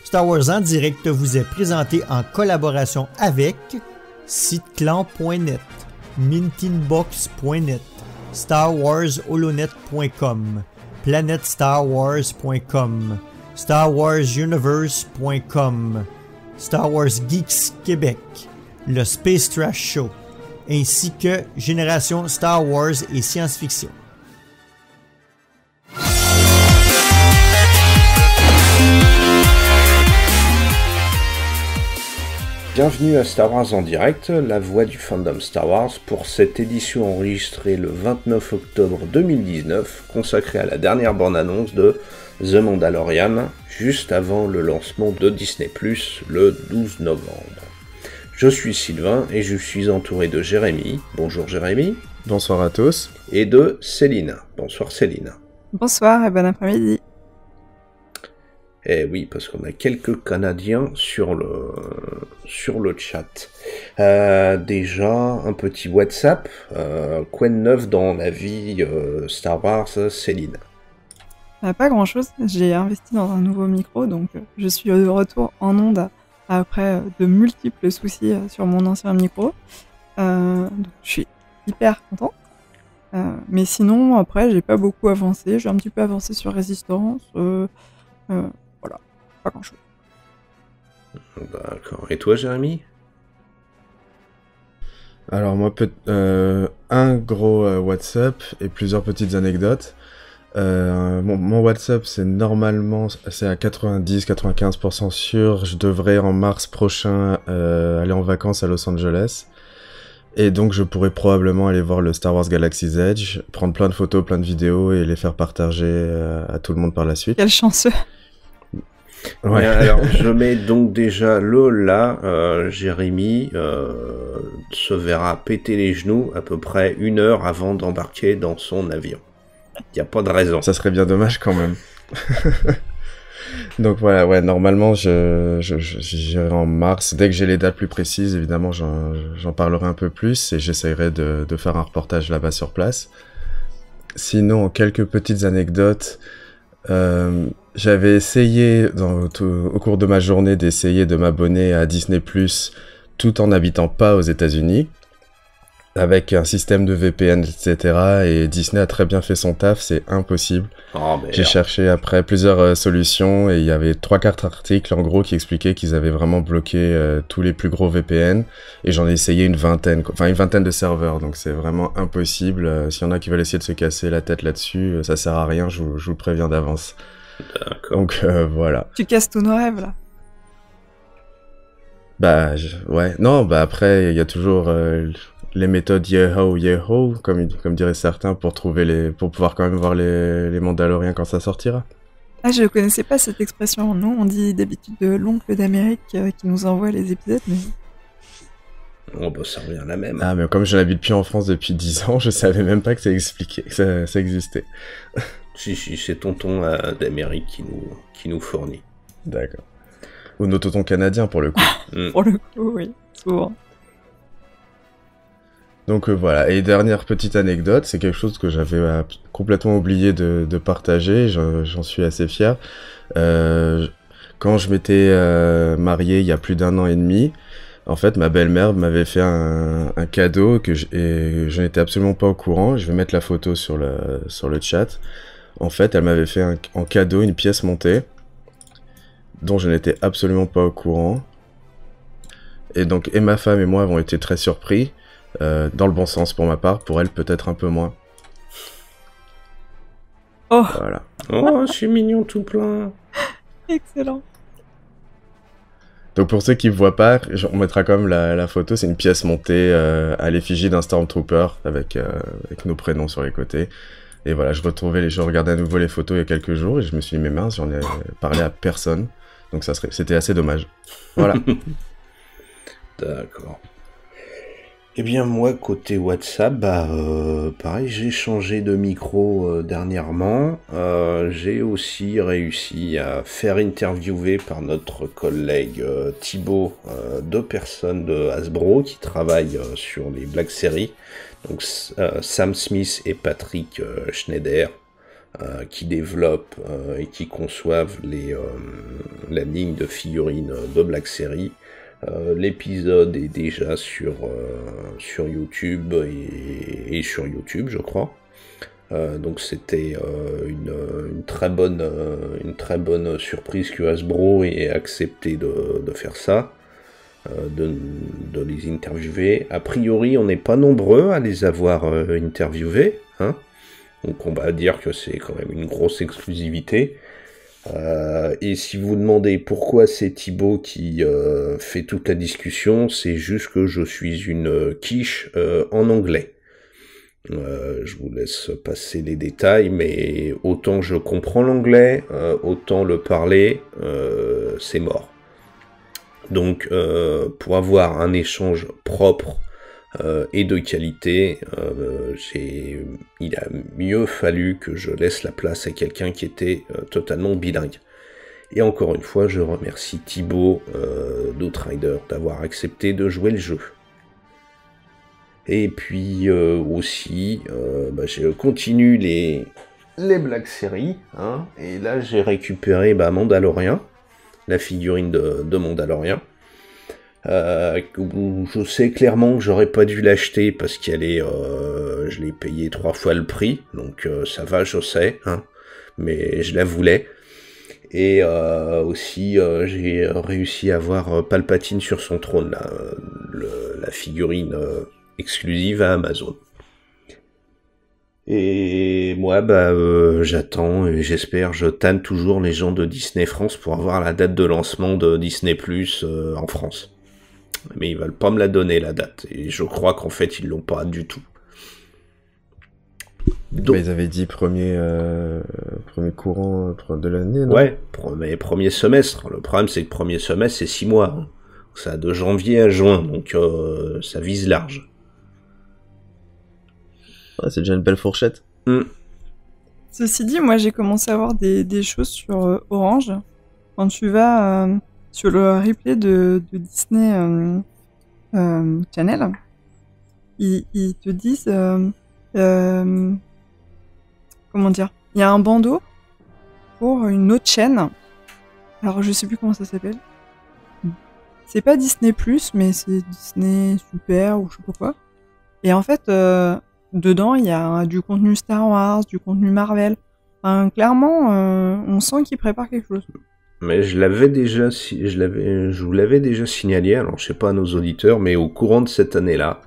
Star Wars en direct vous est présenté en collaboration avec siteclan.net, mintinbox.net, starwarsholonet.com, planetstarwars.com, starwarsuniverse.com, Star Wars Geeks Québec, le Space Trash Show, ainsi que Génération Star Wars et Science-Fiction. Bienvenue à Star Wars en direct, la voix du fandom Star Wars pour cette édition enregistrée le 29 octobre 2019, consacrée à la dernière bande-annonce de The Mandalorian, juste avant le lancement de Disney+, le 12 novembre. Je suis Sylvain et je suis entouré de Jérémy. Bonjour Jérémy. Bonsoir à tous. Et de Céline. Bonsoir Céline. Bonsoir et bon après-midi. Eh oui, parce qu'on a quelques Canadiens sur le chat. Déjà, un petit WhatsApp. Quoi de neuf dans la vie Star Wars, Céline? Pas grand-chose. J'ai investi dans un nouveau micro, donc je suis de retour en onde après de multiples soucis sur mon ancien micro. Donc je suis hyper content. Mais sinon, après, j'ai pas beaucoup avancé. J'ai un petit peu avancé sur Résistance. Voilà, pas grand-chose. D'accord. Et toi, Jérémy? Alors moi, un gros WhatsApp et plusieurs petites anecdotes. Mon WhatsApp, c'est à 90-95% sûr. Je devrais en mars prochain aller en vacances à Los Angeles. Et donc je pourrais probablement aller voir le Star Wars Galaxy's Edge, prendre plein de photos, plein de vidéos et les faire partager à tout le monde par la suite. Quel chanceux! Ouais. Alors, je mets donc déjà là, Jérémy se verra péter les genoux à peu près 1 heure avant d'embarquer dans son avion. Il n'y a pas de raison. Ça serait bien dommage quand même. Donc voilà, ouais, normalement j'irai en mars. Dès que j'ai les dates plus précises, évidemment, j'en parlerai un peu plus et j'essaierai de faire un reportage là-bas sur place. Sinon, quelques petites anecdotes. J'avais essayé, au cours de ma journée, d'essayer de m'abonner à Disney+, tout en n'habitant pas aux États-Unis, avec un système de VPN, etc. Et Disney a très bien fait son taf, c'est impossible. Oh, j'ai cherché après plusieurs solutions, et il y avait 3-4 articles, en gros, qui expliquaient qu'ils avaient vraiment bloqué tous les plus gros VPN, et j'en ai essayé une vingtaine de serveurs, donc c'est vraiment impossible. S'il y en a qui veulent essayer de se casser la tête là-dessus, ça sert à rien, je vous le préviens d'avance. D'accord. Donc voilà. Tu casses tous nos rêves là. Ouais. Non, après il y a toujours les méthodes yeho, comme diraient certains, pour pouvoir quand même voir les Mandaloriens quand ça sortira. Ah, je connaissais pas cette expression. Nous, on dit d'habitude de l'oncle d'Amérique qui nous envoie les épisodes, mais... Oh bah ça revient à la même. Ah, mais comme je n'habite plus en France depuis 10 ans, je savais même pas que ça existait. Si, c'est tonton d'Amérique qui nous fournit. D'accord. Ou nos tontons canadiens, pour le coup. Pour le coup, oui, souvent. Donc voilà, et dernière petite anecdote, c'est quelque chose que j'avais complètement oublié de partager, j'en suis assez fier. Quand je m'étais marié il y a plus d'1 an et demi, en fait ma belle-mère m'avait fait un cadeau et je n'étais absolument pas au courant. Je vais mettre la photo sur le chat. En fait, elle m'avait fait en cadeau une pièce montée dont je n'étais absolument pas au courant. Et donc, et ma femme et moi avons été très surpris, dans le bon sens pour ma part, pour elle peut-être un peu moins. Oh, voilà. Oh, je suis mignon tout plein. Excellent. Donc pour ceux qui ne voient pas, on mettra quand même la photo, c'est une pièce montée à l'effigie d'un Stormtrooper avec nos prénoms sur les côtés. Et voilà, je regardais à nouveau les photos il y a quelques jours et je me suis dit, mais mince, j'en ai parlé à personne. Donc c'était assez dommage. Voilà. D'accord. Eh bien, moi, côté WhatsApp, pareil, j'ai changé de micro dernièrement. J'ai aussi réussi à faire interviewer par notre collègue Thibaut 2 personnes de Hasbro qui travaillent sur les Black Series. Donc Sam Smith et Patrick Schneider, qui développent et qui conçoivent la ligne de figurines de Black Series. L'épisode est déjà sur YouTube et sur YouTube, je crois. Donc c'était une très bonne surprise que Hasbro ait accepté de faire ça, de les interviewer. A priori, on n'est pas nombreux à les avoir interviewés, hein. Donc on va dire que c'est quand même une grosse exclusivité. Et si vous demandez pourquoi c'est Thibaut qui fait toute la discussion, c'est juste que je suis une quiche en anglais. Je vous laisse passer les détails, mais autant je comprends l'anglais, autant le parler, c'est mort. Donc pour avoir un échange propre et de qualité, il a mieux fallu que je laisse la place à quelqu'un qui était totalement bilingue. Et encore une fois, je remercie Thibaut d'Outrider d'avoir accepté de jouer le jeu. Et puis aussi, je continue les Black Series, hein, et là j'ai récupéré Mandalorian, la figurine de Mandalorian. Je sais clairement que j'aurais pas dû l'acheter parce qu'elle est, je l'ai payé 3 fois le prix, donc ça va, je sais, hein, mais je la voulais. Et aussi, j'ai réussi à avoir Palpatine sur son trône, là, la figurine exclusive à Amazon. Et moi, j'attends et j'espère, je tanne toujours les gens de Disney France pour avoir la date de lancement de Disney Plus en France. Mais ils veulent pas me la donner, la date. Et je crois qu'en fait, ils l'ont pas du tout. Donc, ils avaient dit premier courant de l'année, non? Ouais, premier semestre. Le problème, c'est que premier semestre, c'est 6 mois. Hein. Ça de janvier à juin, donc ça vise large. Ouais, c'est déjà une belle fourchette. Ceci dit, moi j'ai commencé à voir des choses sur Orange. Quand tu vas sur le replay de Disney Channel, ils te disent comment dire, il y a un bandeau pour une autre chaîne. Alors je sais plus comment ça s'appelle. C'est pas Disney Plus, mais c'est Disney Super ou je sais pas quoi. Et en fait, dedans il y a du contenu Star Wars, du contenu Marvel. Enfin, clairement, on sent qu'ils préparent quelque chose. Mais je vous l'avais déjà signalé, alors je sais pas à nos auditeurs, mais au courant de cette année-là,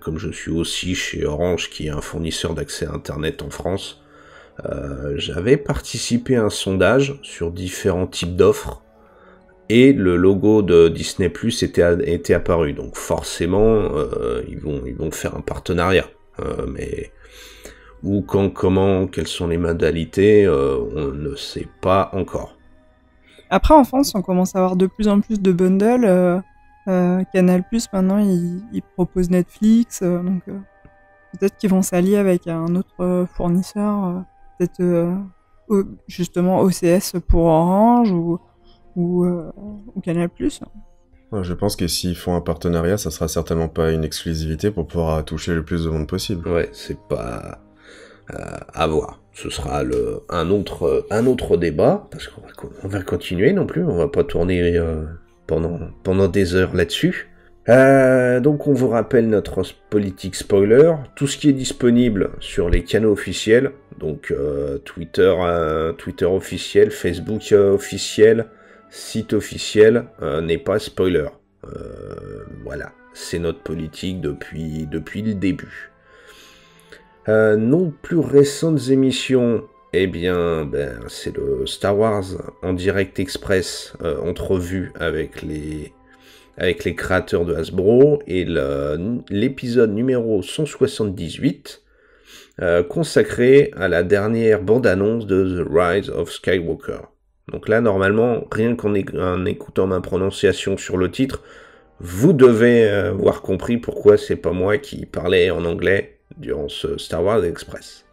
comme je suis aussi chez Orange, qui est un fournisseur d'accès à Internet en France, j'avais participé à un sondage sur différents types d'offres, et le logo de Disney Plus était apparu. Donc forcément, ils vont faire un partenariat. Mais où, quand, comment, quelles sont les modalités, on ne sait pas encore. Après, en France, on commence à avoir de plus en plus de bundles. Canal+, maintenant, ils proposent Netflix. Donc, peut-être qu'ils vont s'allier avec un autre fournisseur. Peut-être, justement, OCS pour Orange ou Canal+. Je pense que s'ils font un partenariat, ça sera certainement pas une exclusivité pour pouvoir toucher le plus de monde possible. Ouais, c'est pas à voir. Ce sera un autre débat, parce qu'on va continuer non plus, on va pas tourner pendant des heures là-dessus. Donc on vous rappelle notre politique spoiler, tout ce qui est disponible sur les canaux officiels, donc Twitter officiel, Facebook officiel, site officiel, n'est pas spoiler. Voilà, c'est notre politique depuis le début. Nos plus récentes émissions, eh bien, c'est le Star Wars en direct express, entrevue avec les créateurs de Hasbro, et l'épisode numéro 178, consacré à la dernière bande-annonce de The Rise of Skywalker. Donc là, normalement, rien qu'en écoutant ma prononciation sur le titre, vous devez avoir compris pourquoi c'est pas moi qui parlais en anglais durant ce Star Wars Express.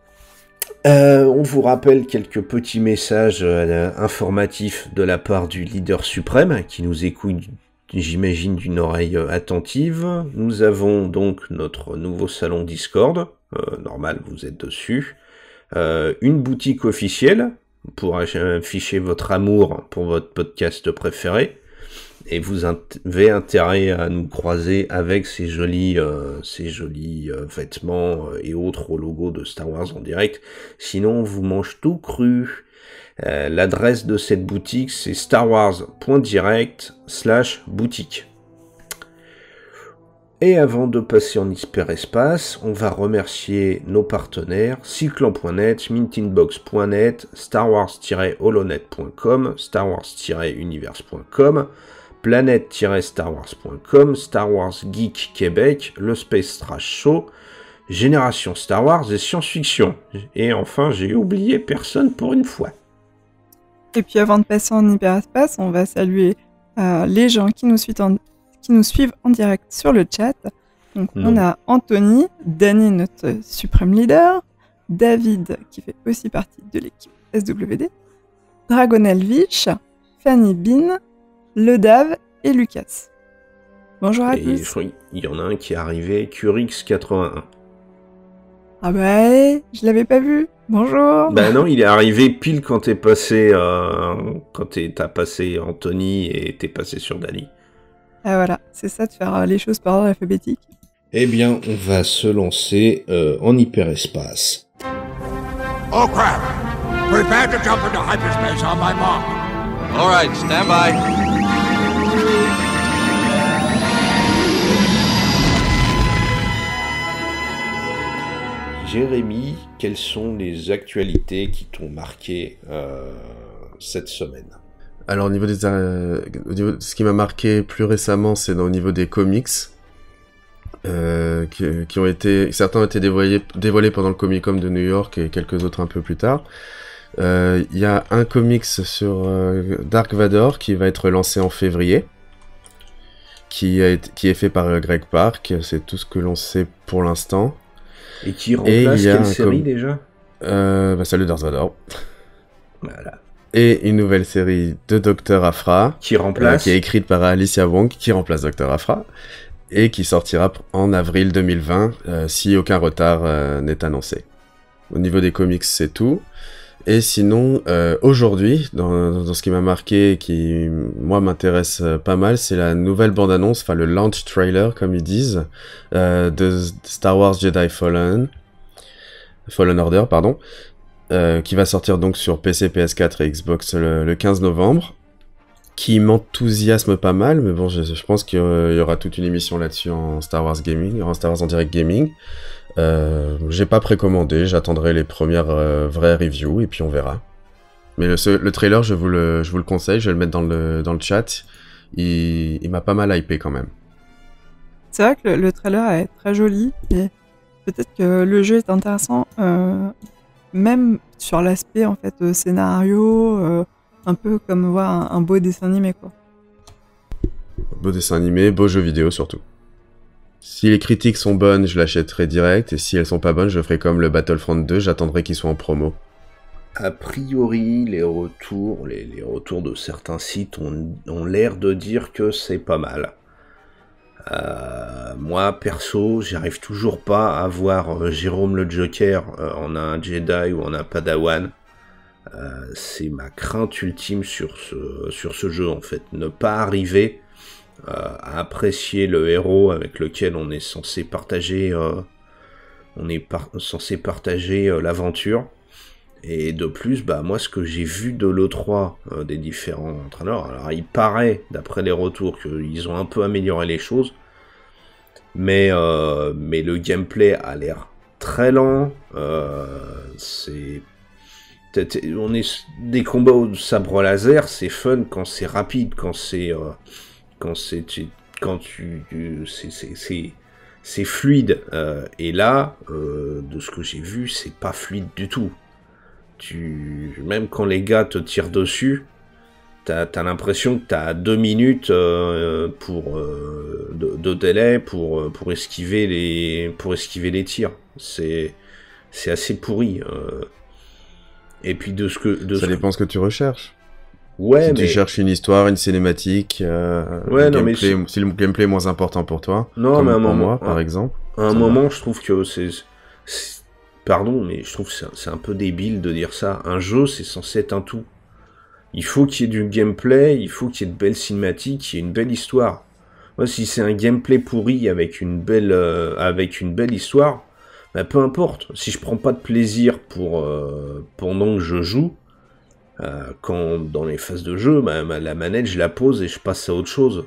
On vous rappelle quelques petits messages informatifs de la part du leader suprême qui nous écoute, j'imagine, d'une oreille attentive. Nous avons donc notre nouveau salon Discord, normal, vous êtes dessus, une boutique officielle, pour afficher votre amour pour votre podcast préféré. Et vous avez intérêt à nous croiser avec ces jolis vêtements et autres au logo de Star Wars en direct. Sinon, on vous mange tout cru. L'adresse de cette boutique, c'est starwars.direct/boutique. Et avant de passer en hyperespace, on va remercier nos partenaires cyclan.net, mintinbox.net, starwars-holonet.com, starwars-univers.com, planète-starwars.com, Star Wars Geek Québec, le Space Trash Show, Génération Star Wars et Science-Fiction. Et enfin, j'ai oublié personne pour une fois. Et puis avant de passer en hyperespace, on va saluer les gens qui nous suivent en direct sur le chat. Donc on a Anthony, Danny, notre suprême leader, David, qui fait aussi partie de l'équipe SWD, Dragon Elvish, Fanny Bean, Le Dave et Lucas. Bonjour à tous. Il y en a un qui est arrivé, Curix81. Ah bah, je l'avais pas vu. Bonjour. Bah non, il est arrivé pile quand t'es passé, t'as passé Anthony et t'es passé sur Danny. Ah voilà, c'est ça de faire les choses par ordre alphabétique. Eh bien, on va se lancer en hyperespace. Oh crap! Prepare to jump into hyperspace on my mark. All right, stand by. Jérémy, quelles sont les actualités qui t'ont marqué cette semaine? Alors au niveau de ce qui m'a marqué plus récemment, c'est au niveau des comics qui ont été, certains ont été dévoilés pendant le Comic-Con de New York et quelques autres un peu plus tard. Il y a un comics sur Dark Vador qui va être lancé en février, qui est fait par Greg Pak. C'est tout ce que l'on sait pour l'instant. Et qui remplace quelle série déjà? Salut Darth Vador. Voilà. Et une nouvelle série de Dr. Aphra, qui remplace, qui est écrite par Alicia Wong, qui remplace Dr. Aphra, et qui sortira en avril 2020, si aucun retard n'est annoncé. Au niveau des comics, c'est tout. Et sinon, aujourd'hui, dans ce qui m'a marqué et qui, moi, m'intéresse pas mal, c'est la nouvelle bande-annonce, enfin le launch trailer, comme ils disent, de Star Wars Jedi Fallen Order, pardon, qui va sortir donc sur PC, PS4 et Xbox le 15 novembre, qui m'enthousiasme pas mal, mais bon, je pense qu'il y aura toute une émission là-dessus en Star Wars Gaming, en Star Wars en direct gaming. J'ai pas précommandé, j'attendrai les premières vraies reviews et puis on verra. Mais le trailer, je vous le conseille, je vais le mettre dans le chat. Il m'a pas mal hypé quand même. C'est vrai que le trailer est très joli et peut-être que le jeu est intéressant, même sur l'aspect en fait scénario, un peu comme voir un beau dessin animé quoi. Beau dessin animé, beau jeu vidéo surtout. Si les critiques sont bonnes, je l'achèterai direct, et si elles sont pas bonnes, je ferai comme le Battlefront 2, j'attendrai qu'il soit en promo. A priori, les retours de certains sites ont l'air de dire que c'est pas mal. Moi, perso, j'arrive toujours pas à voir Jérôme le Joker en un Jedi ou en un Padawan. C'est ma crainte ultime sur ce jeu, en fait. Ne pas arriver à apprécier le héros avec lequel on est censé partager l'aventure. Et de plus, moi ce que j'ai vu de l'E3 des différents entraîneurs, alors il paraît d'après les retours qu'ils ont un peu amélioré les choses, mais le gameplay a l'air très lent. On est des combats au sabre laser, c'est fun quand c'est rapide, c'est fluide, et là de ce que j'ai vu, c'est pas fluide du tout. Même quand les gars te tirent dessus, t'as l'impression que t'as 2 minutes de délai pour esquiver les tirs. C'est assez pourri. Et puis ça dépend ce que tu recherches. Ouais, si tu cherches une histoire, une cinématique, si le gameplay est moins important pour toi, comme pour moi, par exemple. À un moment, je trouve que pardon, mais je trouve que c'est un peu débile de dire ça. Un jeu, c'est censé être un tout. Il faut qu'il y ait du gameplay, il faut qu'il y ait de belles cinématiques, qu'il y ait une belle histoire. Moi, si c'est un gameplay pourri avec une belle histoire, bah, peu importe. Si je prends pas de plaisir pendant que je joue, quand dans les phases de jeu, bah, la manette, je la pose et je passe à autre chose.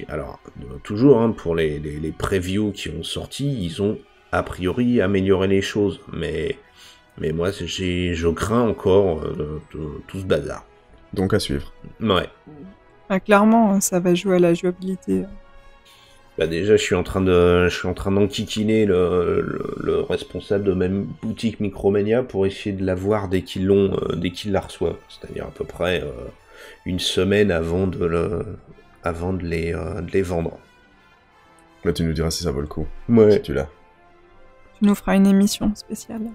Alors, toujours, hein, pour les previews qui ont sorti, ils ont a priori amélioré les choses, mais moi, je crains encore tout ce bazar. Donc à suivre. Ouais. Clairement, ça va jouer à la jouabilité. Bah déjà, je suis en train d'enquiquiner le responsable de même boutique Micromania pour essayer de l'avoir dès qu'il la reçoit. C'est-à-dire à peu près une semaine avant de les vendre. Là, tu nous diras si ça vaut le coup. Ouais. Si tu l'as. Tu nous feras une émission spéciale.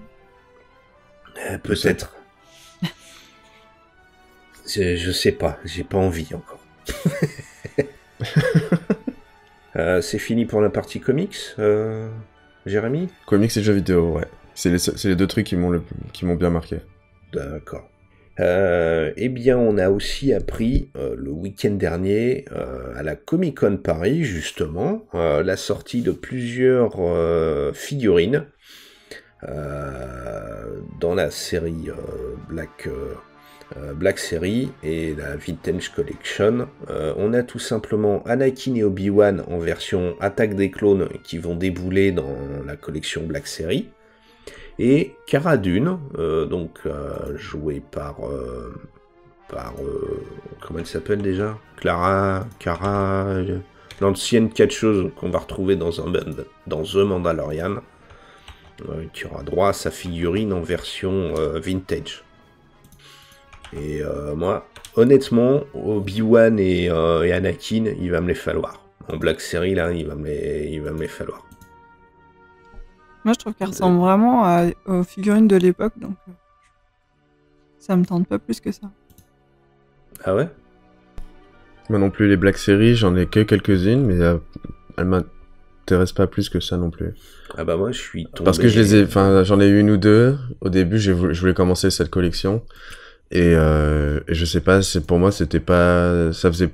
Peut-être. Je sais pas, j'ai pas envie encore. C'est fini pour la partie comics, Jérémy ? Comics et jeux vidéo, ouais. C'est les deux trucs qui m'ont bien marqué. D'accord. Eh bien, on a aussi appris le week-end dernier à la Comic-Con Paris, justement, la sortie de plusieurs figurines dans la série Black Series et la Vintage Collection. On a tout simplement Anakin et Obi-Wan en version Attaque des clones qui vont débouler dans la collection Black Series. Et Cara Dune, jouée par comment elle s'appelle déjà ? Cara, l'ancienne catcheuse qu'on va retrouver dans The Mandalorian, qui aura droit à sa figurine en version vintage. Et moi, honnêtement, Obi-Wan et Anakin, il va me les falloir. En Black Series, là, il va me les falloir. Moi, je trouve qu'elle ressemble vraiment aux figurines de l'époque, donc ça me tente pas plus que ça. Ah ouais ? Moi non plus, les Black Series, j'en ai que quelques-unes, mais elles m'intéressent pas plus que ça non plus. Ah bah moi, je suis tombé... Parce que j'en ai eu une ou deux. Au début, je voulais commencer cette collection. Et je sais pas, pour moi, c'était pas... Ça faisait...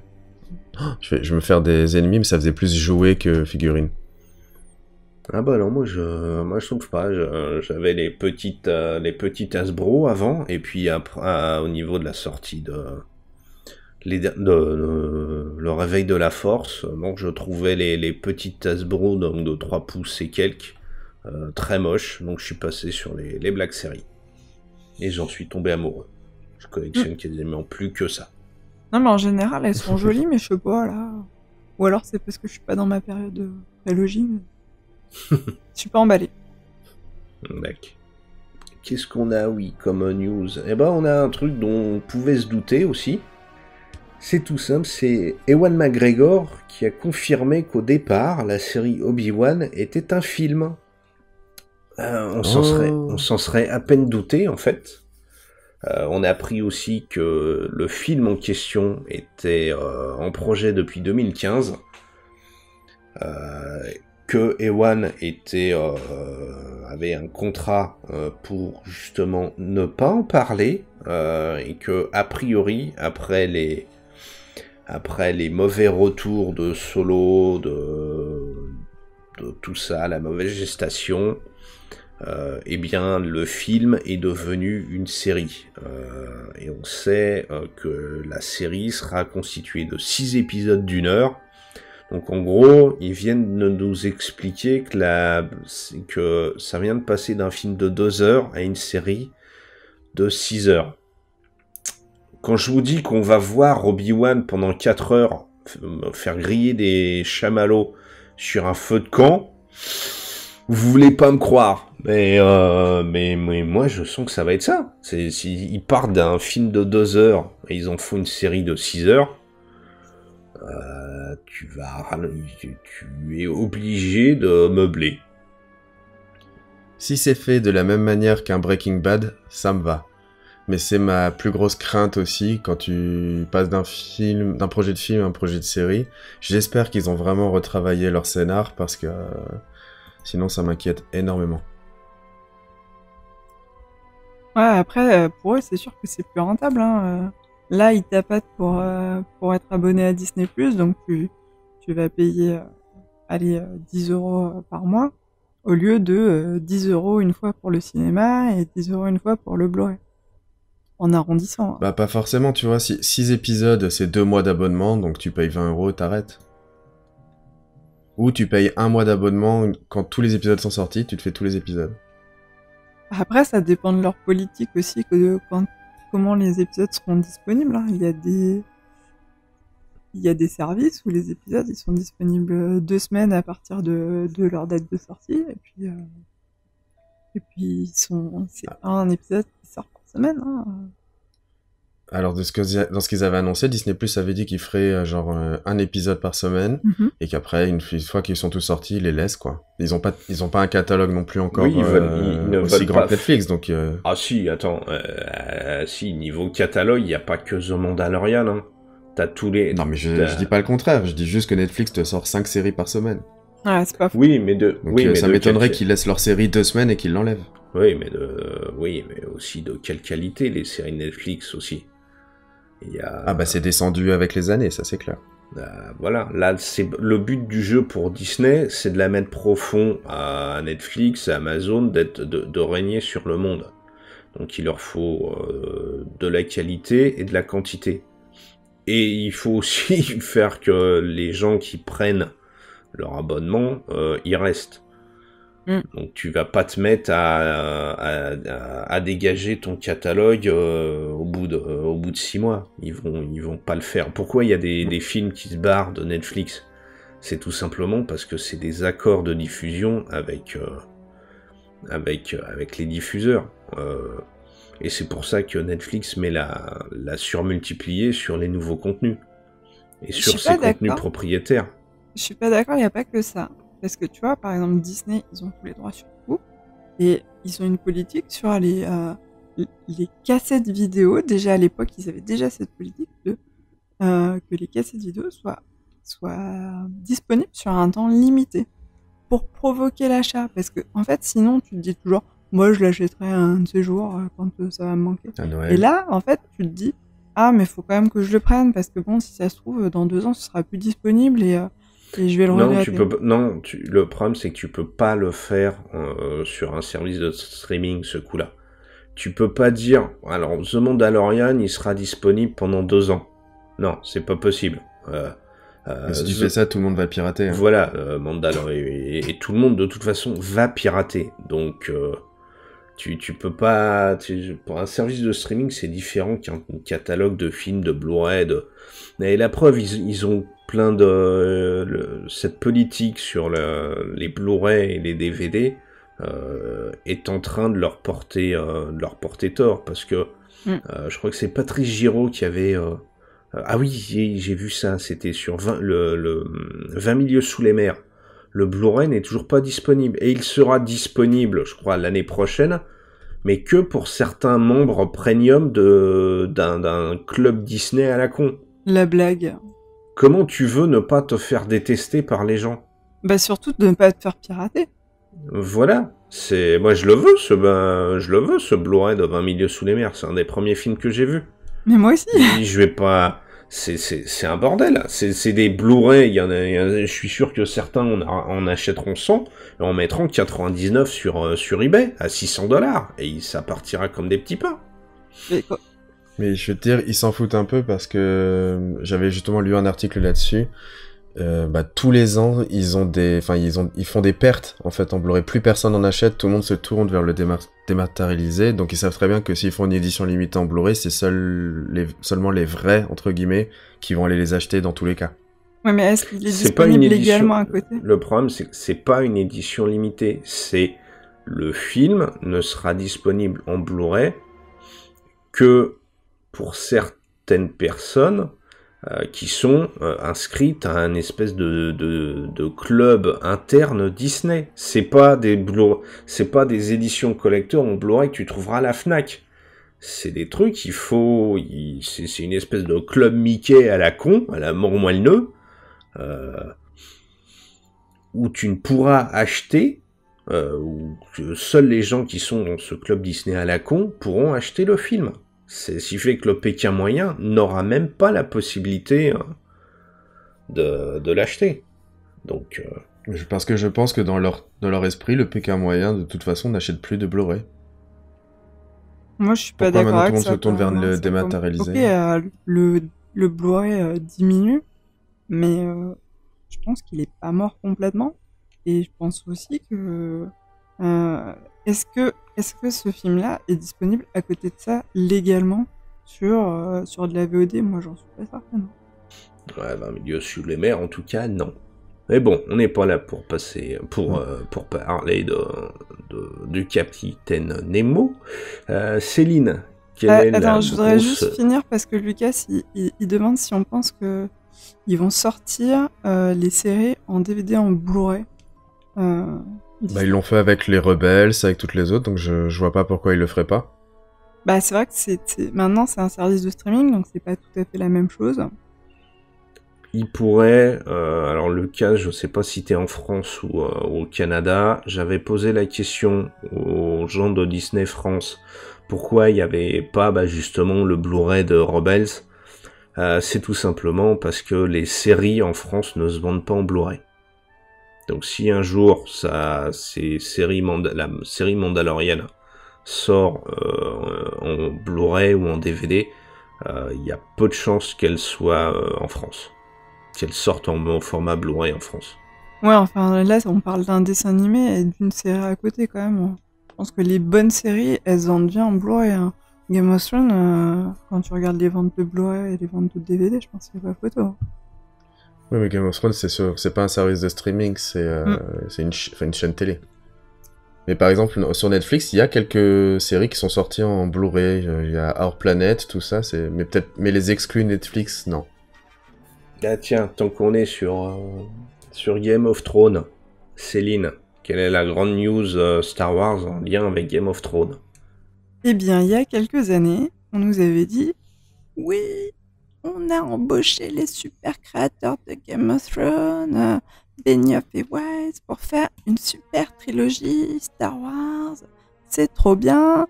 Je vais me faire des ennemis, mais ça faisait plus jouer que figurine. Ah bah non, moi je trouve pas. J'avais les petites Hasbro avant, et puis après, au niveau de la sortie le réveil de la force, donc je trouvais les petites Hasbro donc de 3 pouces et quelques très moches, donc je suis passé sur les Black Series. Et j'en suis tombé amoureux. Je collectionne quasiment plus que ça. Non mais en général elles sont jolies, mais je sais pas là. Ou alors c'est parce que je suis pas dans ma période de prélogie. Je suis pas emballé. D'accord. Qu'est-ce qu'on a, comme news ? Eh ben, on a un truc dont on pouvait se douter aussi. C'est tout simple, c'est Ewan McGregor qui a confirmé qu'au départ, la série Obi-Wan était un film. On s'en serait à peine douté, en fait. On a appris aussi que le film en question était en projet depuis 2015. Que Ewan avait un contrat pour justement ne pas en parler, et que a priori après les mauvais retours de Solo, de tout ça, la mauvaise gestation, eh bien le film est devenu une série, et on sait que la série sera constituée de 6 épisodes d'1 heure. Donc en gros, ils viennent de nous expliquer que ça vient de passer d'un film de 2 heures à une série de 6 heures. Quand je vous dis qu'on va voir Obi-Wan pendant 4 heures faire griller des chamallows sur un feu de camp, vous voulez pas me croire. Mais moi je sens que ça va être ça. Ils partent d'un film de 2 heures et ils en font une série de 6 heures. Tu es obligé de meubler. Si c'est fait de la même manière qu'un Breaking Bad, ça me va. Mais c'est ma plus grosse crainte aussi quand tu passes d'un projet de film à un projet de série. J'espère qu'ils ont vraiment retravaillé leur scénar parce que Sinon, ça m'inquiète énormément. Ouais, après, pour eux, c'est sûr que c'est plus rentable. Hein. Là, ils tapotent pour être abonné à Disney+, donc tu vas payer 10 € par mois, au lieu de 10 € une fois pour le cinéma et 10 € une fois pour le Blu-ray. En arrondissant. Hein. Bah, pas forcément, tu vois. 6 épisodes, c'est 2 mois d'abonnement, donc tu payes 20 € et t'arrêtes. Ou tu payes 1 mois d'abonnement, quand tous les épisodes sont sortis, tu te fais tous les épisodes. Après, ça dépend de leur politique aussi, comment les épisodes seront disponibles. Hein. Il y a des services où les épisodes ils sont disponibles 2 semaines à partir de leur date de sortie, et puis c'est un épisode qui sort par semaine. Hein. Alors, dans ce qu'ils avaient annoncé, Disney Plus avait dit qu'ils feraient un épisode par semaine, et qu'après, une fois qu'ils sont tous sortis, ils les laissent, quoi. Ils ont pas un catalogue non plus encore Oui, ils ne aussi veulent grand pas que Netflix, donc... Ah si, attends, si, niveau catalogue, il n'y a pas que The Mandalorian, hein. T'as tous les... Non, mais je dis pas le contraire, je dis juste que Netflix te sort 5 séries par semaine. Ouais, c'est pas fou. Oui, mais Ça m'étonnerait qu'ils laissent leur série 2 semaines et qu'ils l'enlèvent. Oui, mais aussi de quelle qualité, les séries Netflix aussi. Ah bah c'est descendu avec les années, ça c'est clair. Voilà, là c'est le but du jeu pour Disney, c'est de la mettre profond à Netflix, à Amazon, de régner sur le monde. Donc il leur faut de la qualité et de la quantité. Et il faut aussi faire que les gens qui prennent leur abonnement, y restent. Donc tu vas pas te mettre à dégager ton catalogue au bout de 6 mois. Ils vont pas le faire. Pourquoi il y a des films qui se barrent de Netflix? C'est tout simplement parce que c'est des accords de diffusion avec les diffuseurs. Et c'est pour ça que Netflix met la surmultipliée sur les nouveaux contenus et sur ses contenus propriétaires. Je suis pas d'accord, il n'y a pas que ça. Parce que tu vois, par exemple, Disney, ils ont tous les droits sur tout. Et ils ont une politique sur les cassettes vidéo. Déjà à l'époque, ils avaient déjà cette politique que les cassettes vidéo soient disponibles sur un temps limité. Pour provoquer l'achat. Parce que, en fait, sinon, tu te dis toujours, moi, je l'achèterai un de ces jours quand ça va me manquer. À Noël. Et là, en fait, tu te dis, ah, mais faut quand même que je le prenne. Parce que bon, si ça se trouve, dans 2 ans, ce sera plus disponible et je vais le regretter. Le problème, c'est que tu peux pas le faire sur un service de streaming, ce coup-là. Tu peux pas dire, alors, The Mandalorian, il sera disponible pendant 2 ans. Non, c'est pas possible. Si tu fais ça, tout le monde va pirater. Hein. Voilà, Mandalorian, et tout le monde, de toute façon, va pirater. Donc, tu peux pas... pour un service de streaming, c'est différent qu'un catalogue de films, de Blu-ray, Et la preuve, ils ont plein cette politique sur les Blu-ray et les DVD est en train de leur porter tort, parce que je crois que c'est Patrice Giraud qui avait... ah oui, j'ai vu ça, c'était sur 20 milieux sous les mers. Le Blu-ray n'est toujours pas disponible, et il sera disponible, je crois, l'année prochaine, mais que pour certains membres premium d'un club Disney à la con. La blague. Comment tu veux ne pas te faire détester par les gens? Bah surtout de ne pas te faire pirater. Voilà, moi je le veux ce Blu-ray de 20 milieux sous les mers, c'est un des premiers films que j'ai vu. Mais moi aussi. Je vais pas... C'est un bordel. C'est des Blu-ray. Je suis sûr que certains en achèteront 100 et en mettront 99 sur eBay à $600. Et ça partira comme des petits pains. Mais je veux te dire, ils s'en foutent un peu parce que j'avais justement lu un article là-dessus. Tous les ans, ils font des pertes en fait en Blu-ray. Plus personne en achète, tout le monde se tourne vers le dématérialisé. Donc ils savent très bien que s'ils font une édition limitée en Blu-ray, c'est seulement les vrais entre guillemets qui vont aller les acheter dans tous les cas. Ouais, mais est-ce qu'il est disponible légalement à côté? Le problème, c'est que c'est pas une édition limitée. C'est le film ne sera disponible en Blu-ray que pour certaines personnes qui sont inscrites à un espèce de club interne Disney. C'est pas des éditions collector en Blu-ray que tu trouveras à la Fnac. C'est des trucs, c'est une espèce de club Mickey à la con, à la mort moelleux, où tu ne pourras acheter où que seuls les gens qui sont dans ce club Disney à la con pourront acheter le film. C'est ce qui fait que le Pékin moyen n'aura même pas la possibilité de l'acheter. Donc, Parce que je pense que dans leur esprit, le Pékin moyen, de toute façon, n'achète plus de Blu-ray. Moi, je suis pas Pourquoi d'accord maintenant tout le avec monde ça. se tourne quand vers même, le hein. C'est comme- dématérialisé? Ok, le Blu-ray diminue, mais je pense qu'il est pas mort complètement. Et je pense aussi que est-ce que ce film-là est disponible à côté de ça légalement sur de la VOD? Moi, j'en suis pas certaine. ouais, dans le milieu sous les mers, en tout cas, non. Mais bon, on n'est pas là pour parler du capitaine Nemo. Céline, quelle est la Attends, je voudrais grosse... juste finir parce que Lucas, il demande si on pense que ils vont sortir les séries en DVD en Blu-ray. Bah, ils l'ont fait avec les Rebels, avec toutes les autres, donc je vois pas pourquoi ils le feraient pas. Bah, c'est vrai que maintenant c'est un service de streaming, donc c'est pas tout à fait la même chose. Il pourrait, alors Lucas, je sais pas si t'es en France ou au Canada, j'avais posé la question aux gens de Disney France, pourquoi il n'y avait pas justement le Blu-ray de Rebels. C'est tout simplement parce que les séries en France ne se vendent pas en Blu-ray. Donc si un jour la série Mandalorian sort en Blu-ray ou en DVD, il y a peu de chances qu'elle soit en France. Qu'elle sorte en format Blu-ray en France. Ouais, enfin là on parle d'un dessin animé et d'une série à côté quand même. Je pense que les bonnes séries, elles se vendent bien en Blu-ray, hein. Game of Thrones, quand tu regardes les ventes de Blu-ray et les ventes de DVD, je pense qu'il n'y a pas photo. Oui, mais Game of Thrones, c'est pas un service de streaming, c'est une chaîne télé. Mais par exemple, sur Netflix, il y a quelques séries qui sont sorties en Blu-ray. Il y a Our Planet, tout ça, mais les exclus Netflix, non. Ah tiens, tant qu'on est sur Game of Thrones, Céline, quelle est la grande news Star Wars en lien avec Game of Thrones? Eh bien, il y a quelques années, on nous avait dit « Oui, on a embauché les super créateurs de Game of Thrones, Benioff et Weiss, pour faire une super trilogie Star Wars. C'est trop bien !»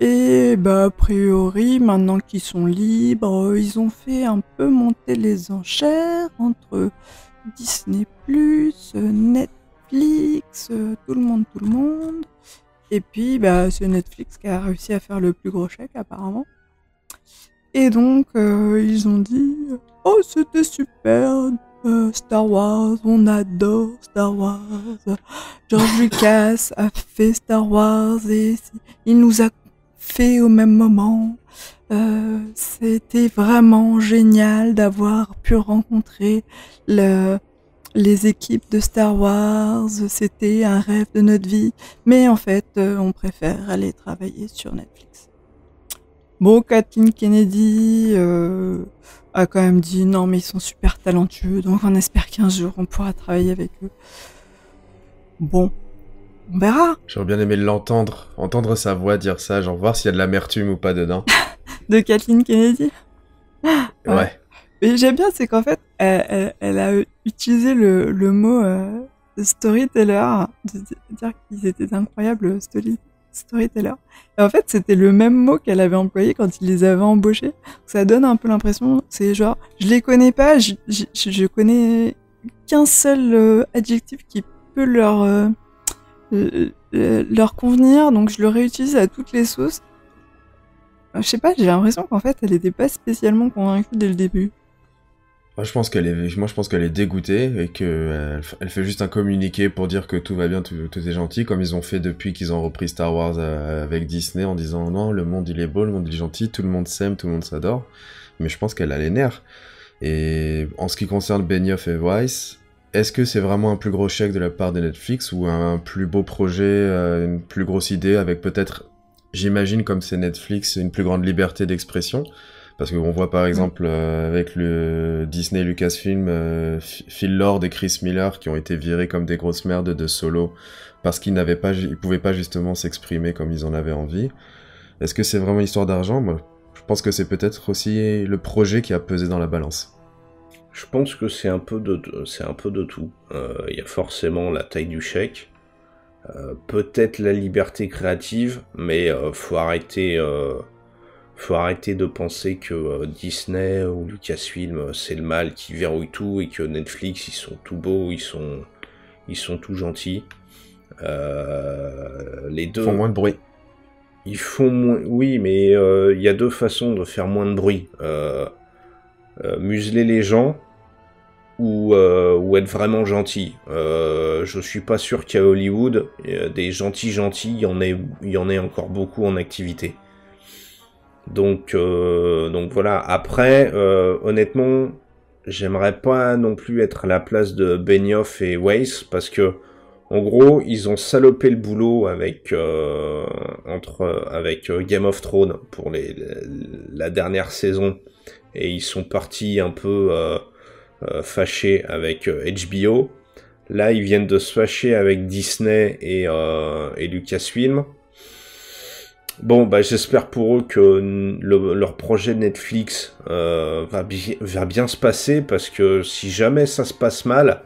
Et a priori, maintenant qu'ils sont libres, ils ont fait un peu monter les enchères entre Disney+, Netflix, tout le monde. Et puis, c'est Netflix qui a réussi à faire le plus gros chèque, apparemment. Et donc, ils ont dit « Oh, c'était super, Star Wars, on adore Star Wars. George Lucas a fait Star Wars et il nous a fait au même moment. C'était vraiment génial d'avoir pu rencontrer les équipes de Star Wars. C'était un rêve de notre vie. Mais en fait, on préfère aller travailler sur Netflix. » Bon, Kathleen Kennedy a quand même dit non, mais ils sont super talentueux, donc on espère qu'un jour on pourra travailler avec eux. Bon, on verra. J'aurais bien aimé entendre sa voix dire ça, genre voir s'il y a de l'amertume ou pas dedans. De Kathleen Kennedy. Ouais. Mais j'aime bien, c'est qu'en fait, elle a utilisé le mot storyteller, de dire qu'ils étaient d'incroyables storyteller. Et en fait, c'était le même mot qu'elle avait employé quand il les avait embauchés. Ça donne un peu l'impression, c'est genre, je les connais pas, je connais qu'un seul adjectif qui peut leur convenir, donc je le réutilise à toutes les sauces. Je sais pas, j'ai l'impression qu'en fait, elle était pas spécialement convaincue dès le début. Moi, je pense qu'elle est dégoûtée et que elle fait juste un communiqué pour dire que tout va bien, tout est gentil, comme ils ont fait depuis qu'ils ont repris Star Wars avec Disney en disant non, le monde il est beau, le monde il est gentil, tout le monde s'aime, tout le monde s'adore. Mais je pense qu'elle a les nerfs. Et en ce qui concerne Benioff et Weiss, est-ce que c'est vraiment un plus gros chèque de la part de Netflix ou un plus beau projet, une plus grosse idée avec peut-être, j'imagine comme c'est Netflix, une plus grande liberté d'expression? Parce qu'on voit par exemple avec le Disney Lucasfilm, Phil Lord et Chris Miller qui ont été virés comme des grosses merdes de Solo parce qu'ils pouvaient pas justement s'exprimer comme ils en avaient envie. Est-ce que c'est vraiment une histoire d'argent? Moi, je pense que c'est peut-être aussi le projet qui a pesé dans la balance. Je pense que c'est un peu de tout. Il y a forcément la taille du chèque. peut-être la liberté créative, mais faut arrêter de penser que Disney ou Lucasfilm c'est le mal qui verrouille tout et que Netflix ils sont tout beaux, ils sont tout gentils. Les deux Ils font moins de bruit. ils font moins, oui, mais il y a deux façons de faire moins de bruit. Museler les gens ou être vraiment gentil. Je suis pas sûr qu'à Hollywood, des gentils, il y en ait encore beaucoup en activité. Donc voilà. Après, honnêtement, j'aimerais pas non plus être à la place de Benioff et Weiss parce que, en gros, ils ont salopé le boulot avec Game of Thrones pour la dernière saison et ils sont partis un peu fâchés avec HBO. Là, ils viennent de se fâcher avec Disney et Lucasfilm. Bon, bah j'espère pour eux que leur projet Netflix va bien se passer parce que si jamais ça se passe mal,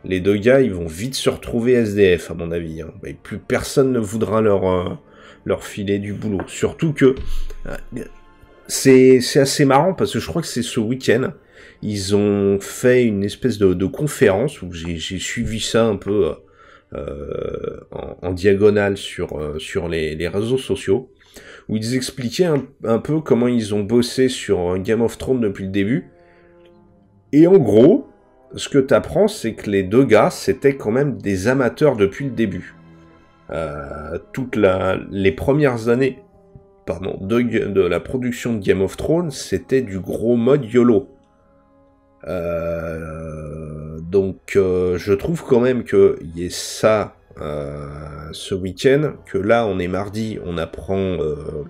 les deux gars ils vont vite se retrouver SDF à mon avis. Hein. Et plus personne ne voudra leur filer du boulot. Surtout que c'est assez marrant parce que je crois que c'est ce week-end. Ils ont fait une espèce de conférence où j'ai suivi ça un peu en diagonale sur les réseaux sociaux, où ils expliquaient un peu comment ils ont bossé sur Game of Thrones depuis le début. Et en gros, ce que t'apprends, c'est que les deux gars, c'était quand même des amateurs depuis le début. Les premières années de la production de Game of Thrones, c'était du gros mode YOLO. Donc je trouve quand même qu'il y ait ça ce week-end, que là on est mardi, on apprend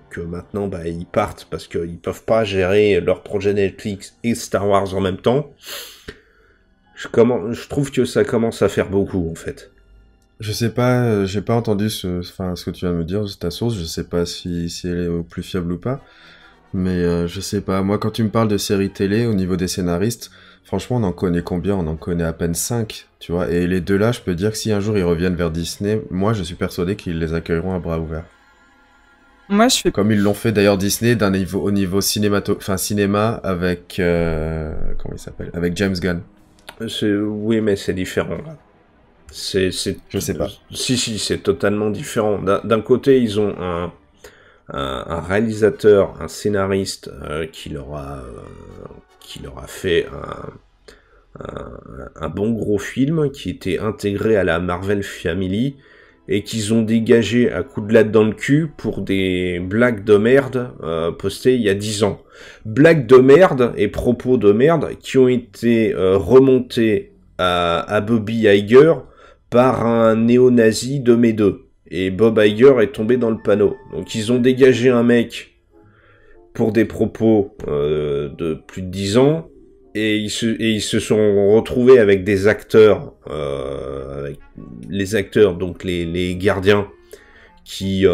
que maintenant ils partent parce qu'ils peuvent pas gérer leur projet Netflix et Star Wars en même temps. Je trouve que ça commence à faire beaucoup en fait. Je sais pas, j'ai pas entendu ce que tu viens de me dire, ta source, je sais pas si elle est au plus fiable ou pas, mais je sais pas, moi quand tu me parles de séries télé, au niveau des scénaristes, franchement on en connaît combien? On en connaît à peine 5, tu vois, et les deux là, je peux dire que si un jour ils reviennent vers Disney, moi je suis persuadé qu'ils les accueilleront à bras ouverts. Moi, je fais Comme ils l'ont fait d'ailleurs Disney au niveau cinéma avec, comment il s'appelle? Avec James Gunn. Oui, mais c'est différent là. Je sais pas. Si, c'est totalement différent. D'un côté, ils ont un réalisateur, un scénariste qui leur a fait un bon gros film qui était intégré à la Marvel Family et qu'ils ont dégagé à coups de latte dans le cul pour des blagues de merde postées il y a 10 ans. Blagues de merde et propos de merde qui ont été remontés à Bobby Iger par un néo-nazi de mes deux. Et Bob Iger est tombé dans le panneau. Donc ils ont dégagé un mec pour des propos de plus de 10 ans, et ils se sont retrouvés avec des acteurs, avec les acteurs, donc les gardiens, qui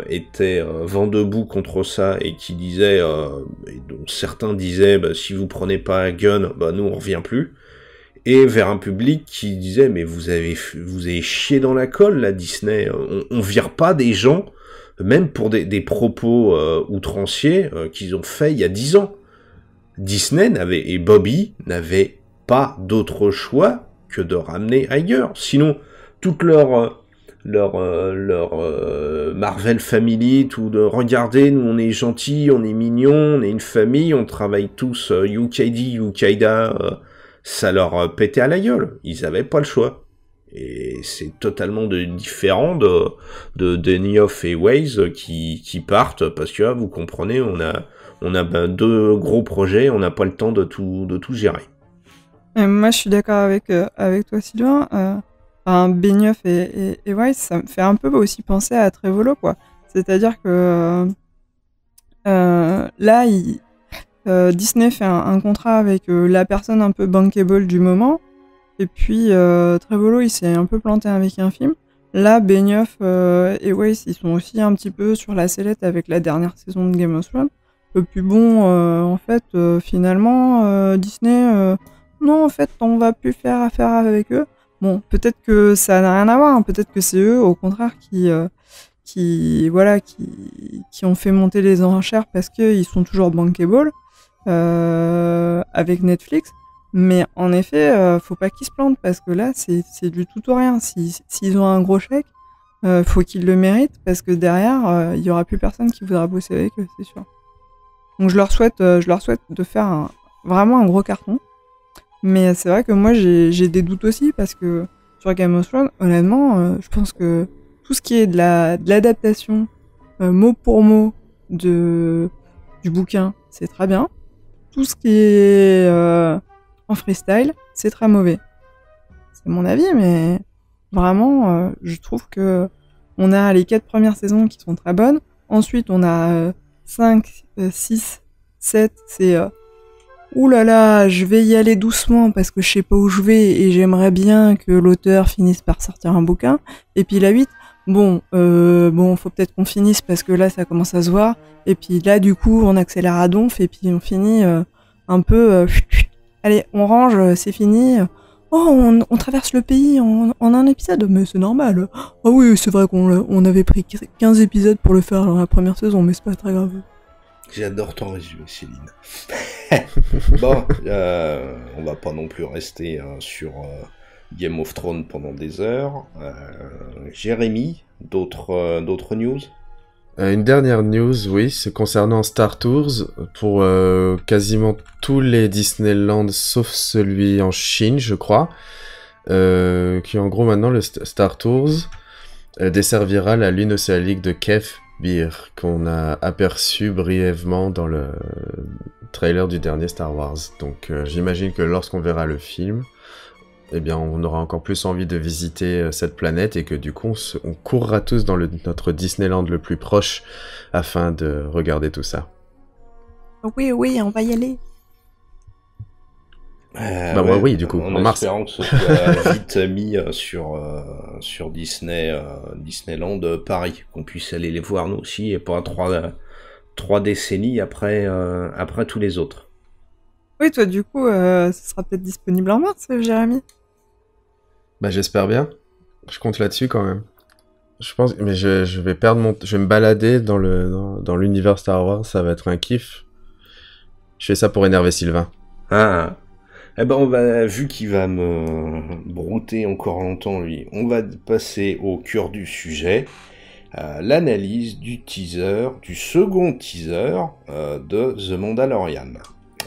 étaient vent debout contre ça, et qui disaient, et dont certains disaient, si vous prenez pas Gunn, nous on revient plus. Et vers un public qui disait, mais vous avez chié dans la colle, là, Disney. On vire pas des gens, même pour des propos outranciers qu'ils ont fait il y a 10 ans. Disney et Bobby n'avaient pas d'autre choix que de ramener Iger. Sinon, toute leur Marvel Family, tout de regardez, nous on est gentils, on est mignons, on est une famille, on travaille tous UKD, UKIDA, ça leur pétait à la gueule. Ils avaient pas le choix. Et c'est totalement différent de Benioff et Weiss qui partent parce que vous comprenez, on a deux gros projets, on n'a pas le temps de tout gérer. Moi, je suis d'accord avec toi, Sylvain. Benioff et Weiss, ça me fait un peu aussi penser à Trévolo, quoi. C'est-à-dire que là, Disney fait un contrat avec la personne un peu bankable du moment, et puis Trévolo, il s'est un peu planté avec un film. Là, Benioff et Weiss, ils sont aussi un petit peu sur la sellette avec la dernière saison de Game of Thrones. Et puis bon, en fait, finalement, Disney, non, en fait, on va plus faire affaire avec eux. Bon, peut-être que ça n'a rien à voir, hein. Peut-être que c'est eux, au contraire, qui ont fait monter les enchères parce qu'ils sont toujours bankable avec Netflix. Mais en effet, faut pas qu'ils se plantent parce que là, c'est du tout ou rien. S'ils ont un gros chèque, faut qu'ils le méritent parce que derrière, il y aura plus personne qui voudra bosser avec eux, c'est sûr. Donc je leur souhaite de faire vraiment un gros carton. Mais c'est vrai que moi, j'ai des doutes aussi parce que sur Game of Thrones, honnêtement, je pense que tout ce qui est de l'adaptation mot pour mot du bouquin, c'est très bien. Tout ce qui est en freestyle, c'est très mauvais. C'est mon avis, mais vraiment, je trouve que on a les 4 premières saisons qui sont très bonnes. Ensuite, on a 5, 6, 7, c'est ouh là là, je vais y aller doucement parce que je sais pas où je vais et j'aimerais bien que l'auteur finisse par sortir un bouquin. Et puis la 8, bon, faut peut-être qu'on finisse parce que là, ça commence à se voir. Et puis là, du coup, on accélère à donf et puis on finit un peu... allez, on range, c'est fini. Oh, on traverse le pays en un épisode, mais c'est normal. Ah oui, c'est vrai qu'on avait pris 15 épisodes pour le faire dans la première saison, mais c'est pas très grave. J'adore ton résumé, Céline. Bon, on va pas non plus rester sur Game of Thrones pendant des heures. Jérémy, d'autres news? Une dernière news, oui, c'est concernant Star Tours pour quasiment tous les Disneyland sauf celui en Chine, je crois, qui en gros maintenant le Star Tours desservira la lune océanique de Kef Bir qu'on a aperçu brièvement dans le trailer du dernier Star Wars. Donc j'imagine que lorsqu'on verra le film, eh bien, on aura encore plus envie de visiter cette planète et que du coup, on courra tous dans notre Disneyland le plus proche afin de regarder tout ça. Oui, on va y aller. Oui, du coup, en mars. Espérant que ce soit vite mis sur Disneyland Paris, qu'on puisse aller les voir nous aussi et pas 3 décennies après tous les autres. Oui, toi, du coup, ce sera peut-être disponible en mars, Jérémy. Bah, j'espère bien. Je compte là-dessus quand même. Je pense, mais je vais je vais me balader dans l'univers Star Wars, ça va être un kiff. Je fais ça pour énerver Sylvain. Ah. Eh ben, vu qu'il va me brouter encore longtemps, lui, on va passer au cœur du sujet. L'analyse du second teaser de The Mandalorian.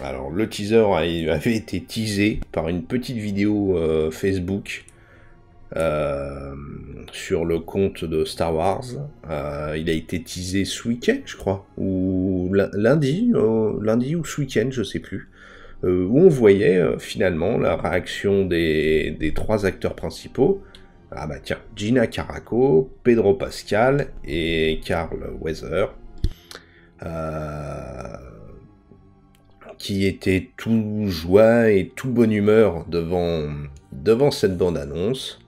Alors, le teaser avait été teasé par une petite vidéo Facebook sur le compte de Star Wars. Il a été teasé ce week-end, je crois, ou lundi ou ce week-end, je sais plus, où on voyait finalement la réaction des 3 acteurs principaux. Ah bah tiens, Gina Carano, Pedro Pascal et Carl Weathers. Qui était tout joie et tout bonne humeur devant cette bande-annonce.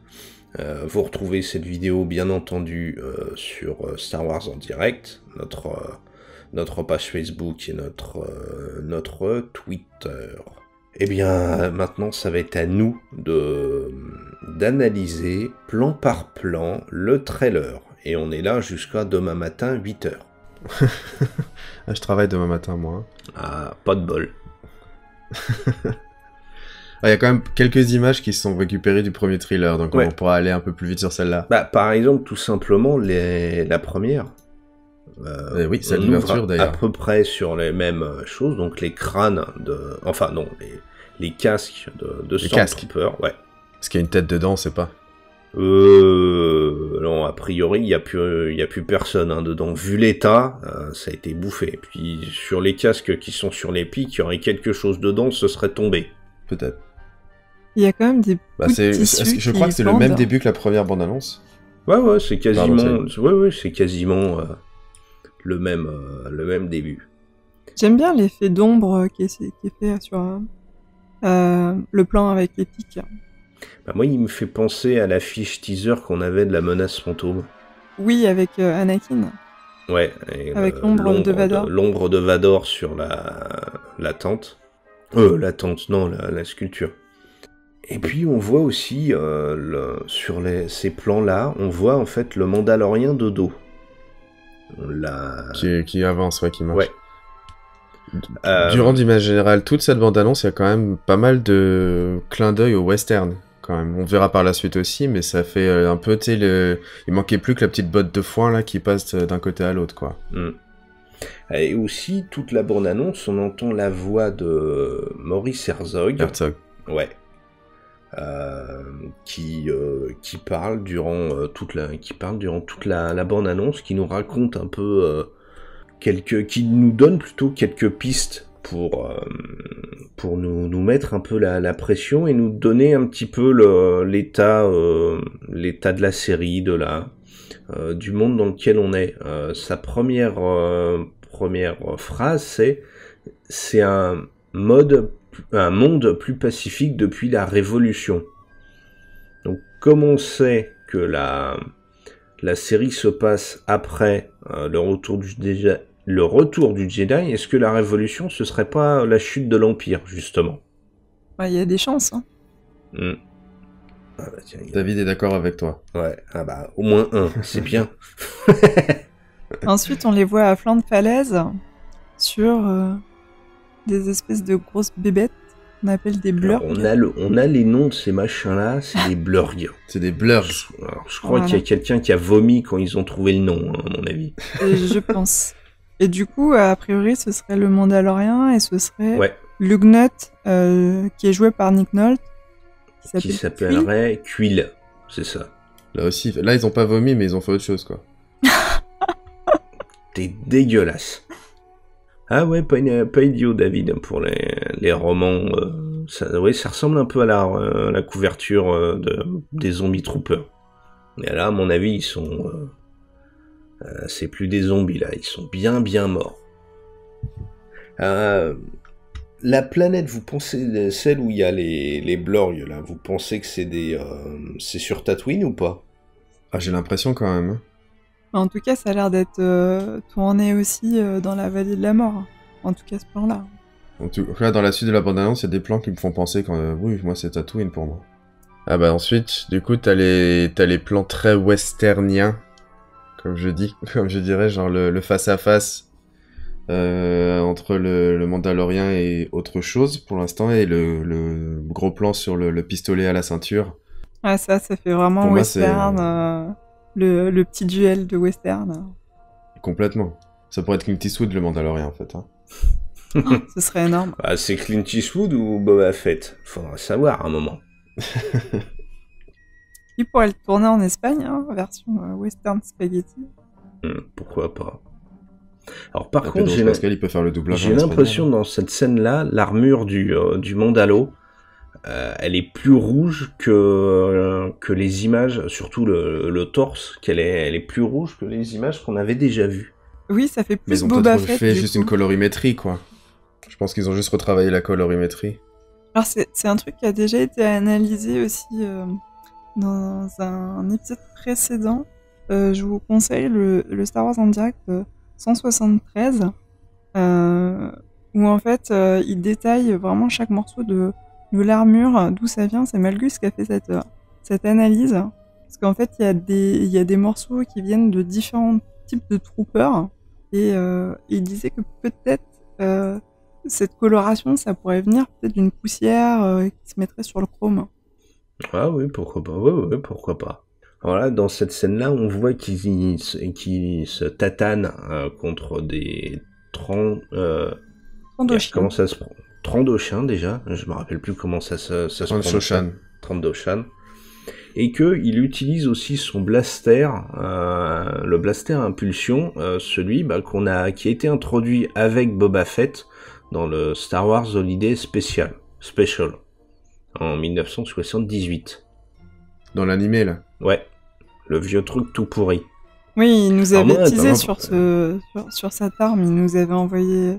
Vous retrouvez cette vidéo bien entendu sur Star Wars en direct, notre page Facebook et notre Twitter. Eh bien, maintenant, ça va être à nous d'analyser plan par plan le trailer. Et on est là jusqu'à demain matin, 8h. Je travaille demain matin, moi. Ah, pas de bol. Il y a quand même quelques images qui sont récupérées du premier thriller, donc ouais. On pourra aller un peu plus vite sur celle-là. Bah, par exemple, tout simplement, la première. Oui, c'est l'ouverture d'ailleurs. À peu près sur les mêmes choses, donc les crânes Enfin, non, les casques de Stormtrooper, ouais. Parce qu'il y a une tête dedans, c'est pas. Non, a priori, il y a plus personne dedans. Vu l'état, ça a été bouffé. Puis sur les casques qui sont sur les pics, il y aurait quelque chose dedans, ce serait tombé. Peut-être. Il y a quand même des je crois que c'est le même début que la première bande-annonce. Ouais, c'est quasiment... c'est quasiment le même début. J'aime bien l'effet d'ombre qui est fait sur le plan avec les pics. Bah moi, il me fait penser à l'affiche teaser qu'on avait de la menace fantôme. Oui, avec Anakin. Ouais. Avec l'ombre de Vador. L'ombre de Vador sur la tente. La tente, non, la sculpture. Et puis on voit aussi, sur ces plans-là, on voit en fait le Mandalorien de dos. On l'a... Qui avance, ouais, qui marche. Ouais. Durant d'image générale, toute cette bande-annonce, il y a quand même pas mal de clins d'œil au western, quand même. On verra par la suite aussi, mais ça fait un peu, tu sais, il manquait plus que la petite botte de foin, là, qui passe d'un côté à l'autre, quoi. Et aussi, toute la bande-annonce, on entend la voix de Maurice Herzog. Ouais. Qui parle durant toute la bande-annonce, qui nous raconte un peu qui nous donne plutôt quelques pistes pour nous mettre un peu la pression et nous donner un petit peu l'état de la série, du monde dans lequel on est. Sa première phrase, c'est un monde plus pacifique depuis la Révolution. Donc, comme on sait que la série se passe après le retour du Jedi, est-ce que la Révolution, ce serait pas la chute de l'Empire, justement? Il y a des chances, hein. Ah bah tiens, David est d'accord avec toi. Ouais, ah bah au moins un, c'est bien. Ensuite, on les voit à flanc de falaise sur des espèces de grosses bébêtes qu'on appelle des blurs. On a les noms de ces machins-là, c'est des blurgs. C'est des blurs. Alors, je crois qu'il y a quelqu'un qui a vomi quand ils ont trouvé le nom, à mon avis. Et je pense. Et du coup, a priori, ce serait le Mandalorien et ce serait Lugnut, qui est joué par Nick Nolte, qui s'appellerait Quill. C'est ça. Là aussi, là ils ont pas vomi, mais ils ont fait autre chose, quoi. T'es dégueulasse. Ah ouais, pas idiot, David, pour les romans. Ça ressemble un peu à la couverture des Zombie Troopers. Et là, à mon avis, ils sont... c'est plus des zombies, là. Ils sont bien morts. La planète, vous pensez... Celle où il y a les Blorg, là, vous pensez que c'est sur Tatooine ou pas? Ah, j'ai l'impression quand même, hein. En tout cas, ça a l'air d'être tourné aussi dans la vallée de la mort. En tout cas, ce plan-là. En tout cas, dans la suite de la bande-annonce, il y a des plans qui me font penser quand... oui, moi, c'est Tatooine pour moi. Ah bah ensuite, du coup, t'as les plans très westerniens, comme je dirais, genre le face-à-face entre le Mandalorien et autre chose, pour l'instant, et le gros plan sur le pistolet à la ceinture. Ah, ça fait vraiment pour western... Moi, le petit duel de western. Complètement. Ça pourrait être Clint Eastwood, le Mandalorien, en fait. Hein. Ce serait énorme. Ah, c'est Clint Eastwood ou Boba Fett? Faudra savoir à un moment. Il pourrait le tourner en Espagne, hein, version western spaghetti. Pourquoi pas. Alors par contre, Pascal, il peut faire le doublage. J'ai l'impression dans cette scène-là, l'armure du Mandalo, elle est plus rouge que les images, surtout le torse, elle est plus rouge que les images qu'on avait déjà vues. Oui, ça fait plus Boba Fett. Mais ils ont peut-être fait juste une colorimétrie, quoi. Je pense qu'ils ont juste retravaillé la colorimétrie. Alors c'est un truc qui a déjà été analysé aussi dans un épisode précédent. Je vous conseille le Star Wars en direct 173, où en fait il détaille vraiment chaque morceau de l'armure, d'où ça vient. C'est Malgus qui a fait cette analyse, parce qu'en fait il y a des morceaux qui viennent de différents types de troopers, et il disait que peut-être cette coloration, ça pourrait venir peut-être d'une poussière qui se mettrait sur le chrome. Ah oui, pourquoi pas. Ouais, pourquoi pas. Voilà, dans cette scène-là, on voit qu'ils se tatanent contre des Trandoshan. Comment ça se prend? Trandoshan, déjà. Je me rappelle plus comment ça se prononce. Trandoshan. Et qu'il utilise aussi son blaster, le blaster Impulsion, celui qui a été introduit avec Boba Fett dans le Star Wars Holiday Special, en 1978. Dans l'animé, là? Ouais, le vieux truc tout pourri. Oui, il nous avait teasé sur cette arme, il nous avait envoyé...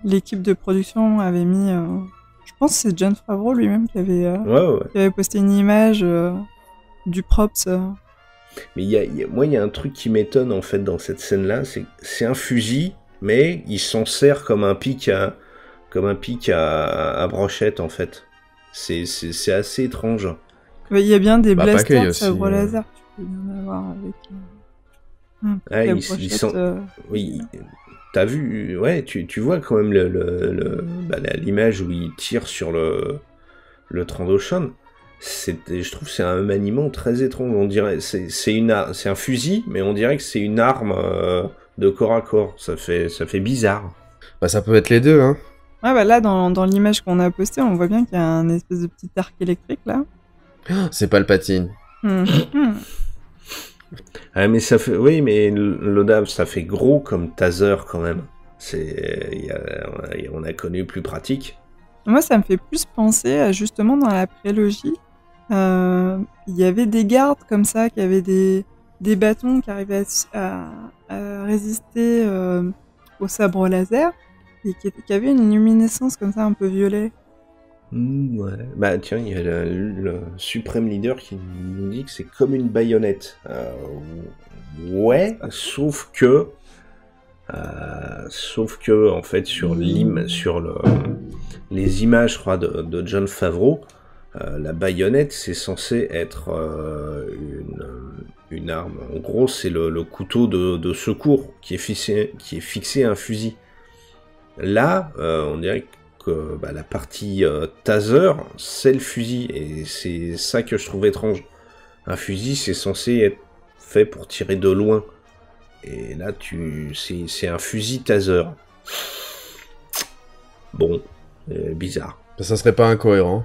l'équipe de production avait mis... je pense que c'est Jon Favreau lui-même qui avait posté une image du props. Mais il y a un truc qui m'étonne en fait dans cette scène-là, c'est un fusil, mais il s'en sert comme un pic à brochette en fait. C'est assez étrange. Il y a bien des Bah, blasters Paquet de aussi, sabre laser. Tu peux bien en avoir avec un petit Ah, la ils brochette, sont... Oui, t'as vu, ouais, tu vois quand même l'image où il tire sur le Trandoshan. Je trouve que c'est un maniement très étrange. On dirait c'est un fusil, mais on dirait que c'est une arme de corps à corps. Ça fait bizarre. Bah, ça peut être les deux, hein. Ouais, bah là, dans l'image qu'on a postée, on voit bien qu'il y a un espèce de petit arc électrique, là. C'est Palpatine. Hmm. Ah, mais ça fait, oui, mais l'Odave, ça fait gros comme taser quand même. On a connu plus pratique. Moi, ça me fait plus penser à, justement, dans la prélogie, il y avait des gardes comme ça, qui avaient des bâtons qui arrivaient à résister au sabre laser, et qui avaient une luminescence comme ça, un peu violet. Ouais. Bah tiens, il y a le Supreme Leader qui nous dit que c'est comme une baïonnette. Ouais, sauf que en fait sur les images, je crois, de Jon Favreau, la baïonnette c'est censé être une arme. En gros, c'est le couteau de secours qui est fixé à un fusil. Là, on dirait que la partie taser, c'est le fusil, et c'est ça que je trouve étrange. Un fusil, c'est censé être fait pour tirer de loin, et là, c'est un fusil taser. Bon, bizarre. Ça serait pas incohérent.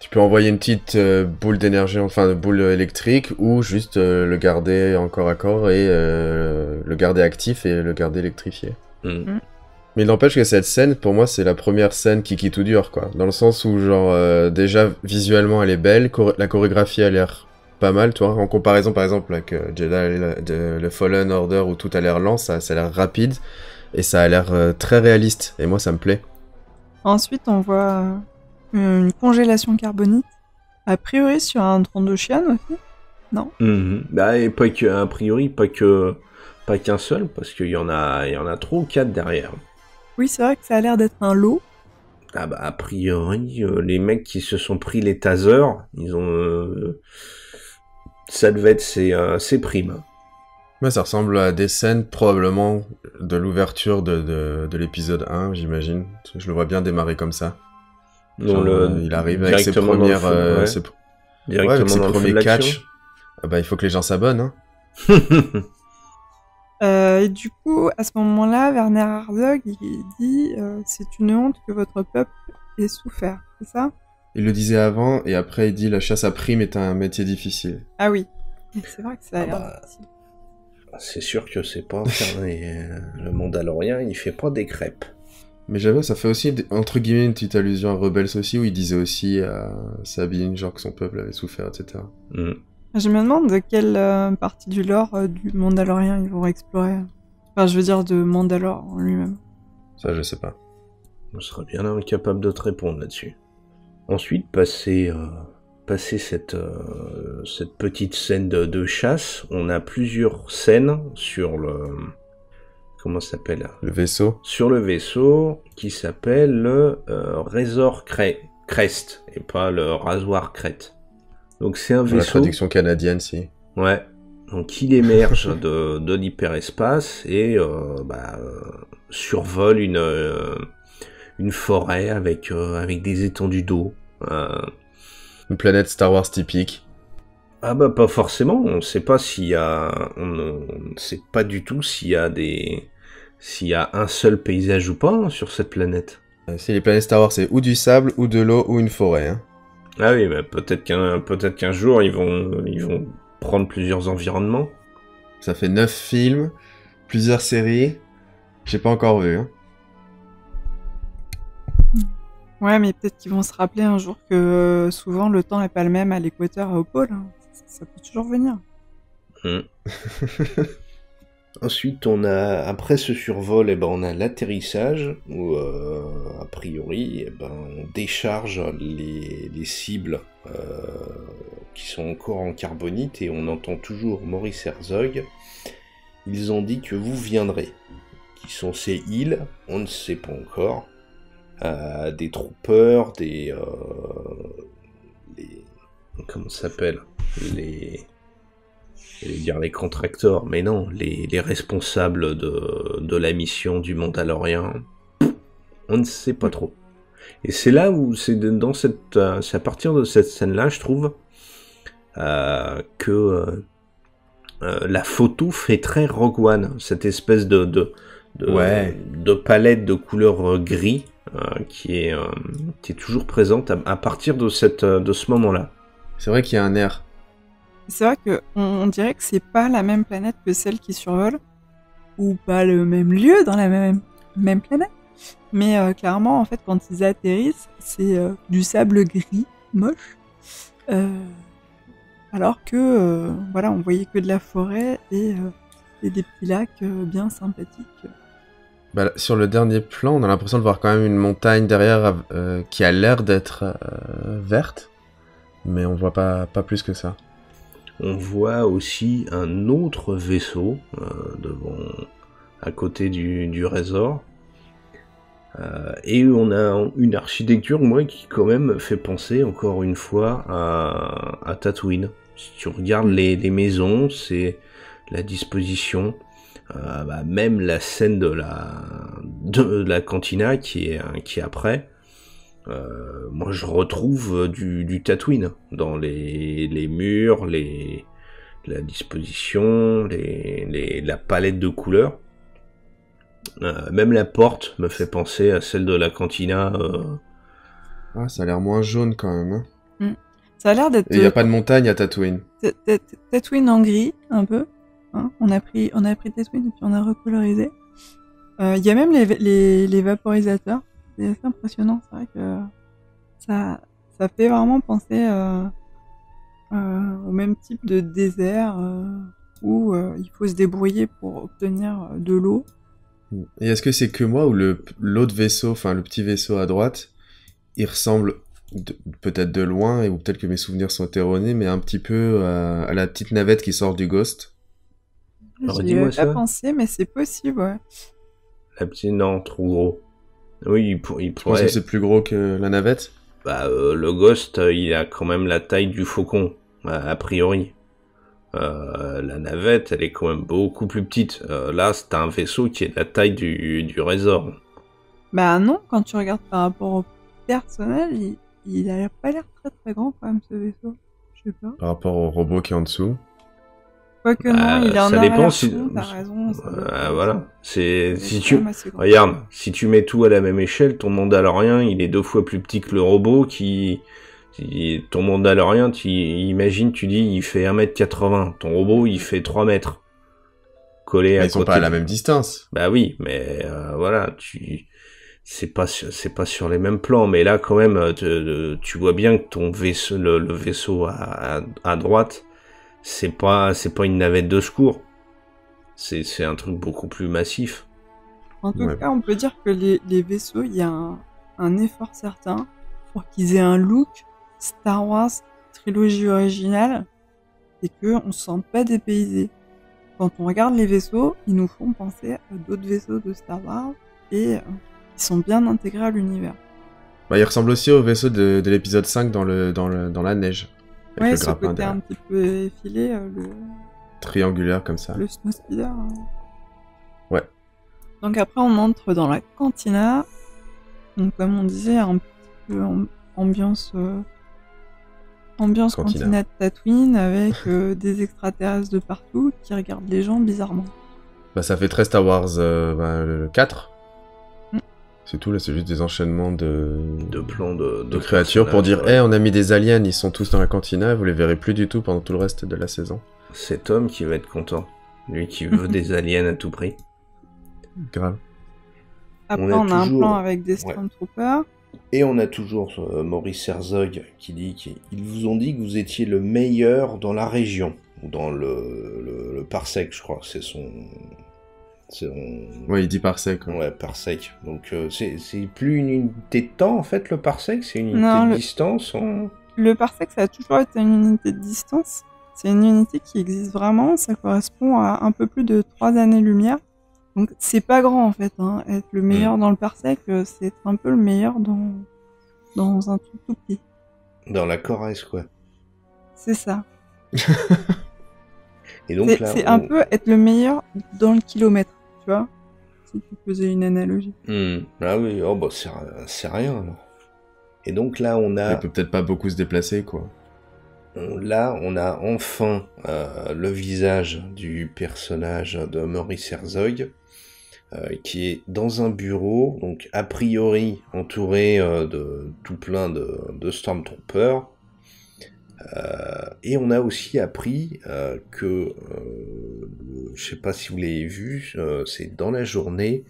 Tu peux envoyer une petite boule d'énergie, enfin boule électrique, ou juste le garder en corps à corps et le garder actif et le garder électrifié. Mais il n'empêche que cette scène, pour moi, c'est la première scène qui tout dure, quoi. Dans le sens où, genre, déjà, visuellement, elle est belle, la chorégraphie a l'air pas mal, tu vois. En comparaison, par exemple, avec Jedi, le Fallen Order, où tout a l'air lent, ça a l'air rapide, et ça a l'air très réaliste, et moi, ça me plaît. Ensuite, on voit une congélation carbonique, a priori sur un Trandoshan aussi, non? Bah, et pas que, a priori, pas qu'un seul, parce qu'il y en a 3 ou 4 derrière. Oui, c'est vrai que ça a l'air d'être un lot. Ah bah, a priori, les mecs qui se sont pris les tasers, ils ont... ça devait être ses primes. Ouais, ça ressemble à des scènes, probablement, de l'ouverture de l'épisode 1, j'imagine. Je le vois bien démarrer comme ça. Genre, il arrive avec ses premières... directement avec ses dans le feu de premiers l'action. catchs. Ah bah, il faut que les gens s'abonnent, hein. Et du coup, à ce moment-là, Werner Herzog, il dit c'est une honte que votre peuple ait souffert, c'est ça? Il le disait avant, et après il dit la chasse à prime est un métier difficile. Ah oui, c'est vrai que ça a l'air difficile. C'est sûr que c'est pas le Mandalorien, il fait pas des crêpes. Mais j'avoue, ça fait aussi, entre guillemets, une petite allusion à Rebels aussi, où il disait aussi à Sabine, genre que son peuple avait souffert, etc. Je me demande de quelle partie du lore du Mandalorien ils vont explorer. Enfin, je veux dire de Mandalore en lui-même. Ça, je sais pas. On serait bien incapable de te répondre là-dessus. Ensuite, passer cette petite scène de chasse, on a plusieurs scènes sur le... Comment ça s'appelle ? Le vaisseau. Sur le vaisseau, qui s'appelle le Razor Crest, et pas le Rasoir Crête. Donc c'est un vaisseau... La traduction canadienne, si. Ouais. Donc il émerge de l'hyperespace et survole une forêt avec des étendues d'eau. Une planète Star Wars typique. Ah bah pas forcément, on sait pas s'il y a... On ne sait pas du tout s'il y a un seul paysage ou pas, hein, sur cette planète. Si les planètes Star Wars, c'est ou du sable, ou de l'eau, ou une forêt, hein. Ah oui, bah peut-être qu'un jour ils vont prendre plusieurs environnements. Ça fait 9 films, plusieurs séries. J'ai pas encore vu, hein. Ouais, mais peut-être qu'ils vont se rappeler un jour que souvent le temps est pas le même à l'équateur et au pôle. Hein. Ça peut toujours venir. Ensuite, après ce survol, on a l'atterrissage où, a priori, on décharge les cibles qui sont encore en carbonite et on entend toujours Maurice Herzog. Ils ont dit que vous viendrez. Qui sont ces îles, on ne sait pas encore. Des troopers, comment ça s'appelle, je vais dire les contracteurs, mais non, les responsables de la mission du Mandalorien, on ne sait pas trop. Et c'est là où c'est à partir de cette scène-là, je trouve que la photo fait très Rogue One, cette espèce de palette de couleurs gris qui est toujours présente à partir de ce moment-là. C'est vrai qu'il y a un air. C'est vrai qu'on dirait que c'est pas la même planète que celle qui survole, ou pas le même lieu dans la même planète. Mais clairement, en fait, quand ils atterrissent, c'est du sable gris, moche. Alors que, voilà, on voyait que de la forêt et des petits lacs bien sympathiques. Bah, sur le dernier plan, on a l'impression de voir quand même une montagne derrière qui a l'air d'être verte, mais on voit pas plus que ça. On voit aussi un autre vaisseau à côté du Razor. Et on a une architecture, moi, qui quand même fait penser, encore une fois, à Tatooine. Si tu regardes les maisons, c'est la disposition, même la scène de la cantina qui est après. Moi, je retrouve du Tatooine dans les murs, la disposition, la palette de couleurs. Même la porte me fait penser à celle de la cantina. Ah, ça a l'air moins jaune quand même. Hein. Ça a l'air d'être. Et il n'y a pas de montagne à Tatooine. Tatooine en gris, un peu. Hein. On a pris Tatooine et puis on a recolorisé. Il y a même les vaporisateurs. C'est assez impressionnant. C'est vrai que ça fait vraiment penser au même type de désert où il faut se débrouiller pour obtenir de l'eau. Et est-ce que c'est que moi ou l'autre vaisseau, enfin le petit vaisseau à droite, il ressemble peut-être de loin, ou peut-être que mes souvenirs sont erronés, mais un petit peu à la petite navette qui sort du Ghost. J'y avais pas pensé, mais c'est possible, ouais. La petite, non, trop gros. Oui, il pourrait... Je pense que c'est plus gros que la navette. Le Ghost, il a quand même la taille du Faucon, a priori. La navette, elle est quand même beaucoup plus petite. Là, c'est un vaisseau qui est de la taille du Razor. Bah non, quand tu regardes par rapport au personnel, il a pas l'air très très grand quand même, ce vaisseau. Je sais pas. Par rapport au robot qui est en dessous. Quoique non, il est en arrière-fond, t'as raison. Voilà. Regarde, si tu mets tout à la même échelle, ton Mandalorien, il est 2 fois plus petit que le robot ton Mandalorien, imagine, tu dis, il fait 1m80. Ton robot, il fait 3 mètres. Collé à côté. Ils sont pas à la même distance. Bah oui, mais voilà, c'est pas sur les mêmes plans. Mais là, quand même, tu vois bien que ton vaisseau, le vaisseau à droite, c'est pas une navette de secours. C'est un truc beaucoup plus massif. En tout cas, on peut dire que les vaisseaux, il y a un effort certain pour qu'ils aient un look Star Wars trilogie originale et qu'on se sente pas dépaysé. Quand on regarde les vaisseaux, ils nous font penser à d'autres vaisseaux de Star Wars et ils sont bien intégrés à l'univers. Bah, il ressemble aussi au vaisseau de l'épisode 5 dans la neige. Ouais, ce côté un petit peu effilé, le triangulaire comme ça. Le snow speeder. Ouais. Donc après, on entre dans la cantina. Donc comme on disait, un petit peu ambiance cantina de Tatooine avec des extraterrestres de partout qui regardent les gens bizarrement. Bah ça fait très Star Wars le 4. C'est tout, là c'est juste des enchaînements de plans de créatures pour dire on a mis des aliens, ils sont tous dans la cantina, vous les verrez plus du tout pendant tout le reste de la saison. C'est Tom qui va être content. Lui qui veut des aliens à tout prix. Grave. Après on a un plan avec des Stormtroopers. Et on a toujours Maurice Herzog qui dit qu'ils vous ont dit que vous étiez le meilleur dans la région, ou dans le parsec, je crois, c'est son... Ouais, il dit parsec. Ouais, parsec. Donc c'est plus une unité de temps en fait, le parsec, c'est une unité de distance. Le parsec, ça a toujours été une unité de distance. C'est une unité qui existe vraiment, ça correspond à un peu plus de 3 années-lumière. Donc c'est pas grand en fait, hein. Être le meilleur dans le parsec, c'est être un peu le meilleur dans un truc tout petit. Dans la Corrèze, quoi. C'est ça. Et donc C'est là, c'est un peu être le meilleur dans le kilomètre, tu vois, si tu faisais une analogie. Ah oui, oh bah c'est rien alors. Et donc là, Il peut peut-être pas beaucoup se déplacer, quoi. on a enfin le visage du personnage de Maurice Herzog, qui est dans un bureau, donc a priori entouré de tout plein de Stormtroopers. Et on a aussi appris que, je sais pas si vous l'avez vu, c'est dans la journée,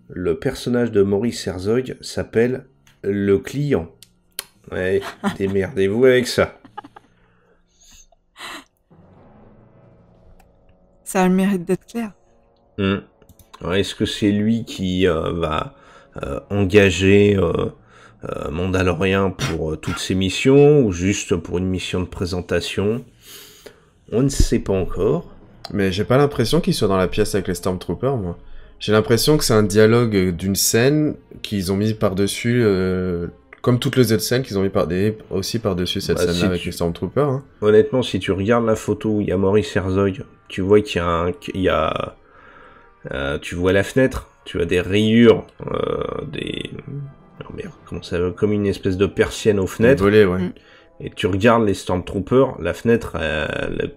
le personnage de Maurice Herzog s'appelle le client. Ouais, démerdez-vous avec ça. Ça a le mérite d'être clair. Alors, est-ce que c'est lui qui va engager Mandalorian pour toutes ses missions, ou juste pour une mission de présentation? On ne sait pas encore. Mais j'ai pas l'impression qu'il soit dans la pièce avec les Stormtroopers, moi. J'ai l'impression que c'est un dialogue d'une scène qu'ils ont mis par-dessus, comme toutes les autres scènes qu'ils ont mis aussi par-dessus cette scène-là avec les Stormtroopers. Hein. Honnêtement, si tu regardes la photo où il y a Maurice Herzog, tu vois qu'il y a tu vois la fenêtre, tu as des rayures, oh merde, comment ça va, comme une espèce de persienne aux fenêtres. Volé, ouais. Et tu regardes les Stormtroopers, la fenêtre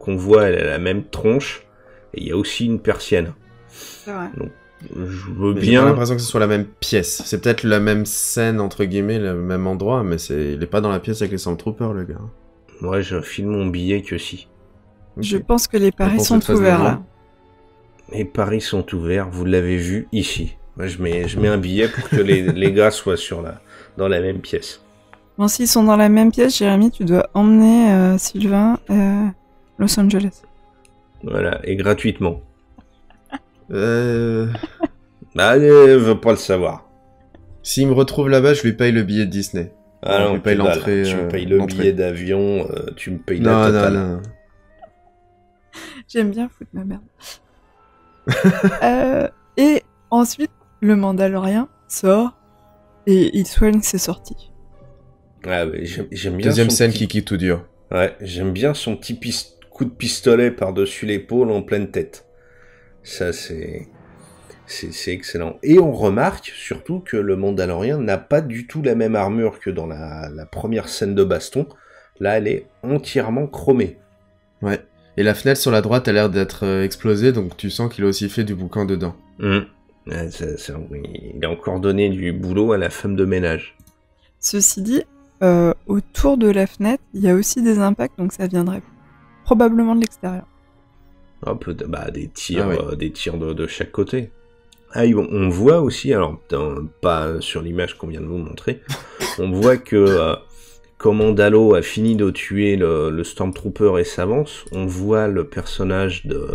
qu'on voit, elle a la même tronche, et il y a aussi une persienne. C'est vrai. Donc, je veux Mais j'ai bien. pas l'impression que ce soit la même pièce. C'est peut-être la même scène, entre guillemets, le même endroit, mais il est pas dans la pièce avec les Stormtroopers, le gars. Moi, je file mon billet que si. Je pense que les paris Réponse sont très ouverts là. honnête. Les paris sont ouverts, vous l'avez vu ici. Moi, je mets un billet pour que les gars soient dans la même pièce. Bon, s'ils sont dans la même pièce, Jérémy, tu dois emmener Sylvain à Los Angeles. Voilà, et gratuitement. Euh... Bah, elle veut pas le savoir. S'il me retrouve là-bas, je lui paye le billet de Disney. Ah je non, lui paye que dalle. l'entrée. Tu me payes le l'entrée. billet d'avion, tu me payes Non, la non, totale. non. J'aime bien foutre ma merde. Et ensuite, le Mandalorien sort et il soigne ses sorties. Ouais, mais j'aime bien Deuxième son scène petit... qui tout dur. Ouais, j'aime bien son petit coup de pistolet par-dessus l'épaule en pleine tête. Ça, c'est excellent. Et on remarque surtout que le Mandalorien n'a pas du tout la même armure que dans la première scène de baston. Là, elle est entièrement chromée. Ouais. Et la fenêtre sur la droite a l'air d'être explosée, donc tu sens qu'il a aussi fait du boucan dedans. Ouais, il a encore donné du boulot à la femme de ménage. Ceci dit, autour de la fenêtre, il y a aussi des impacts, donc ça viendrait probablement de l'extérieur. Un peu des tirs, Ah oui. des tirs de chaque côté. Ah, on voit aussi, alors pas sur l'image qu'on vient de vous montrer, on voit que quand Mandalo a fini de tuer le Stormtrooper et s'avance, on voit le personnage de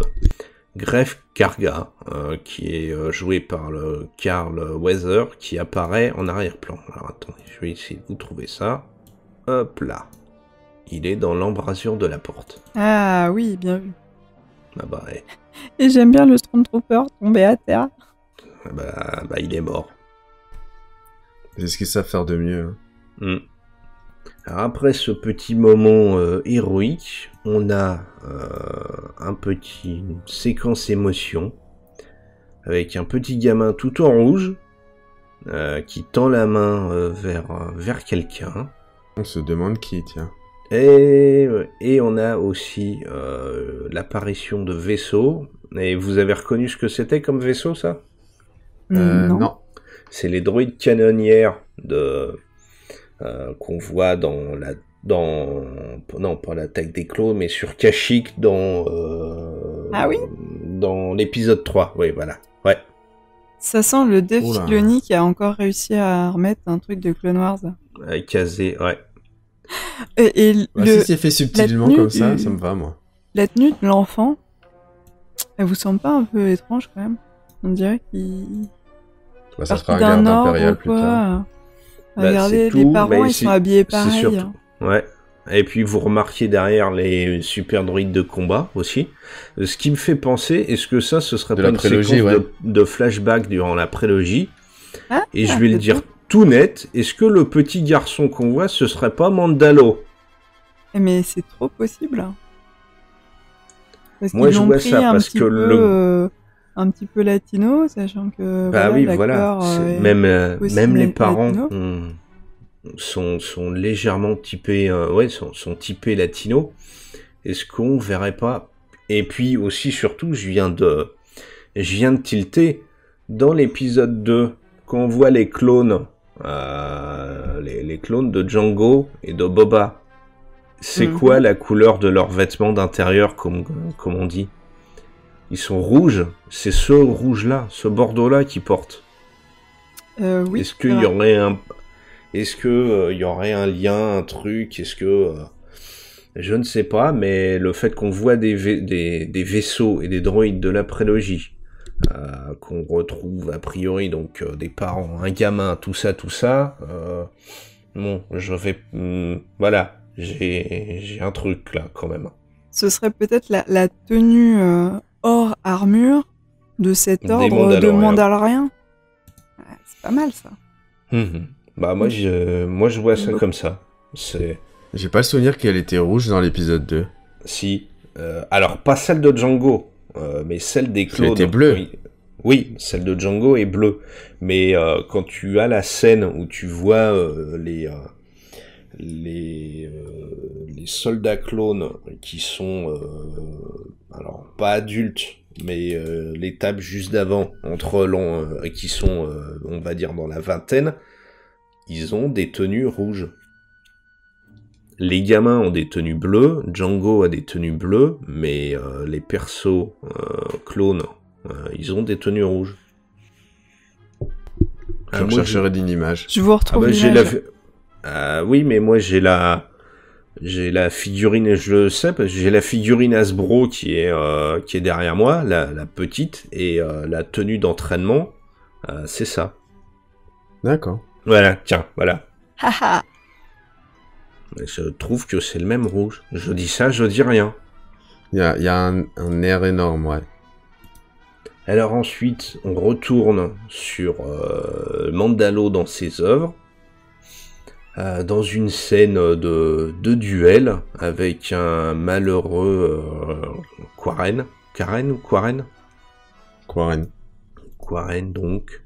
Greff Karga, qui est joué par le Carl Weather, qui apparaît en arrière-plan. Alors attendez, je vais essayer de vous trouver ça. Hop là. Il est dans l'embrasure de la porte. Ah oui, bien vu. Ah bah, ouais. Et j'aime bien le Stormtrooper tomber à terre. Ah bah, il est mort. C'est ce qu'ils savent faire de mieux. Hein. Alors après ce petit moment héroïque, on a une séquence émotion avec un petit gamin tout en rouge qui tend la main vers quelqu'un. On se demande qui, tiens. Et on a aussi l'apparition de vaisseaux. Et vous avez reconnu ce que c'était comme vaisseau, ça? Non. C'est les droïdes canonnières qu'on voit non pas l'attaque des clones, mais sur Kashyyyk Ah oui? Dans l'épisode 3, oui, voilà. Ouais. Ça sent le Dave Oula. Filoni qui a encore réussi à remettre un truc de Clone Wars. Avec Kazé, ouais. Et Bah, si c'est fait subtilement tenue comme ça, du- ça me va, moi. la tenue de l'enfant, elle vous semble pas un peu étrange quand même? On dirait qu'il Bah, ça parti sera un d'un garde ordre impérial ou plus tard. quoi. Bah, Regardez, c'est les tout, parents, mais ils sont habillés pareil. surtout- Ouais. Et puis vous remarquez derrière les super droïdes de combat aussi. Ce qui me fait penser, est-ce que ça, ce serait De pas la une prélogie, séquence ouais. de flashback durant la prélogie? Ah, Et je vais le peut-être. dire tout net, est-ce que le petit garçon qu'on voit, ce serait pas Mandalo? Mais c'est trop possible. Parce Moi, qu'ils je l'ont vois pris ça parce que un petit peu latino, sachant que bah oui, l'acteur voilà. est Même aussi les parents latino. sont légèrement typés, sont typés latino. Est-ce qu'on verrait pas? Et puis aussi, surtout, je viens de tilter dans l'épisode 2 quand on voit les clones, les clones de Django et de Boba. C'est quoi la couleur de leurs vêtements d'intérieur, comme on dit? Ils sont rouges. C'est ce rouge-là, ce bordeaux-là qu'ils portent. Oui. Est-ce qu'il y aurait il y aurait un lien, un truc? Est-ce que je ne sais pas, mais le fait qu'on voit des vaisseaux et des droïdes de la prélogie, qu'on retrouve a priori donc des parents, un gamin, tout ça, bon, je vais, voilà, j'ai un truc là quand même. Ce serait peut-être la tenue hors armure de cet ordre de Mandaloriens. Ouais, c'est pas mal ça. Bah moi je vois ça comme ça. J'ai pas le souvenir qu'elle était rouge dans l'épisode 2. Si. Alors, pas celle de Django, mais celle des clones. Elle était bleue. Oui, celle de Django est bleue. Mais quand tu as la scène où tu vois les soldats clones qui sont, alors pas adultes, mais l'étape juste d'avant, qui sont, on va dire, dans la vingtaine, ils ont des tenues rouges. Les gamins ont des tenues bleues, Django a des tenues bleues, mais les clones, ils ont des tenues rouges. Je rechercherai d'une image. Je vous retrouve l'image. Oui, mais moi j'ai la figurine, je le sais, parce que j'ai la figurine Hasbro qui est derrière moi, la petite, et la tenue d'entraînement, c'est ça. D'accord. Voilà, tiens, voilà. Haha. Je trouve que c'est le même rouge. Je dis ça, je dis rien. Il y a un air énorme, ouais. Alors ensuite, on retourne sur Mandalo dans ses œuvres, dans une scène de duel avec un malheureux Quarren. Karen ou Quarren ? Quarren, donc.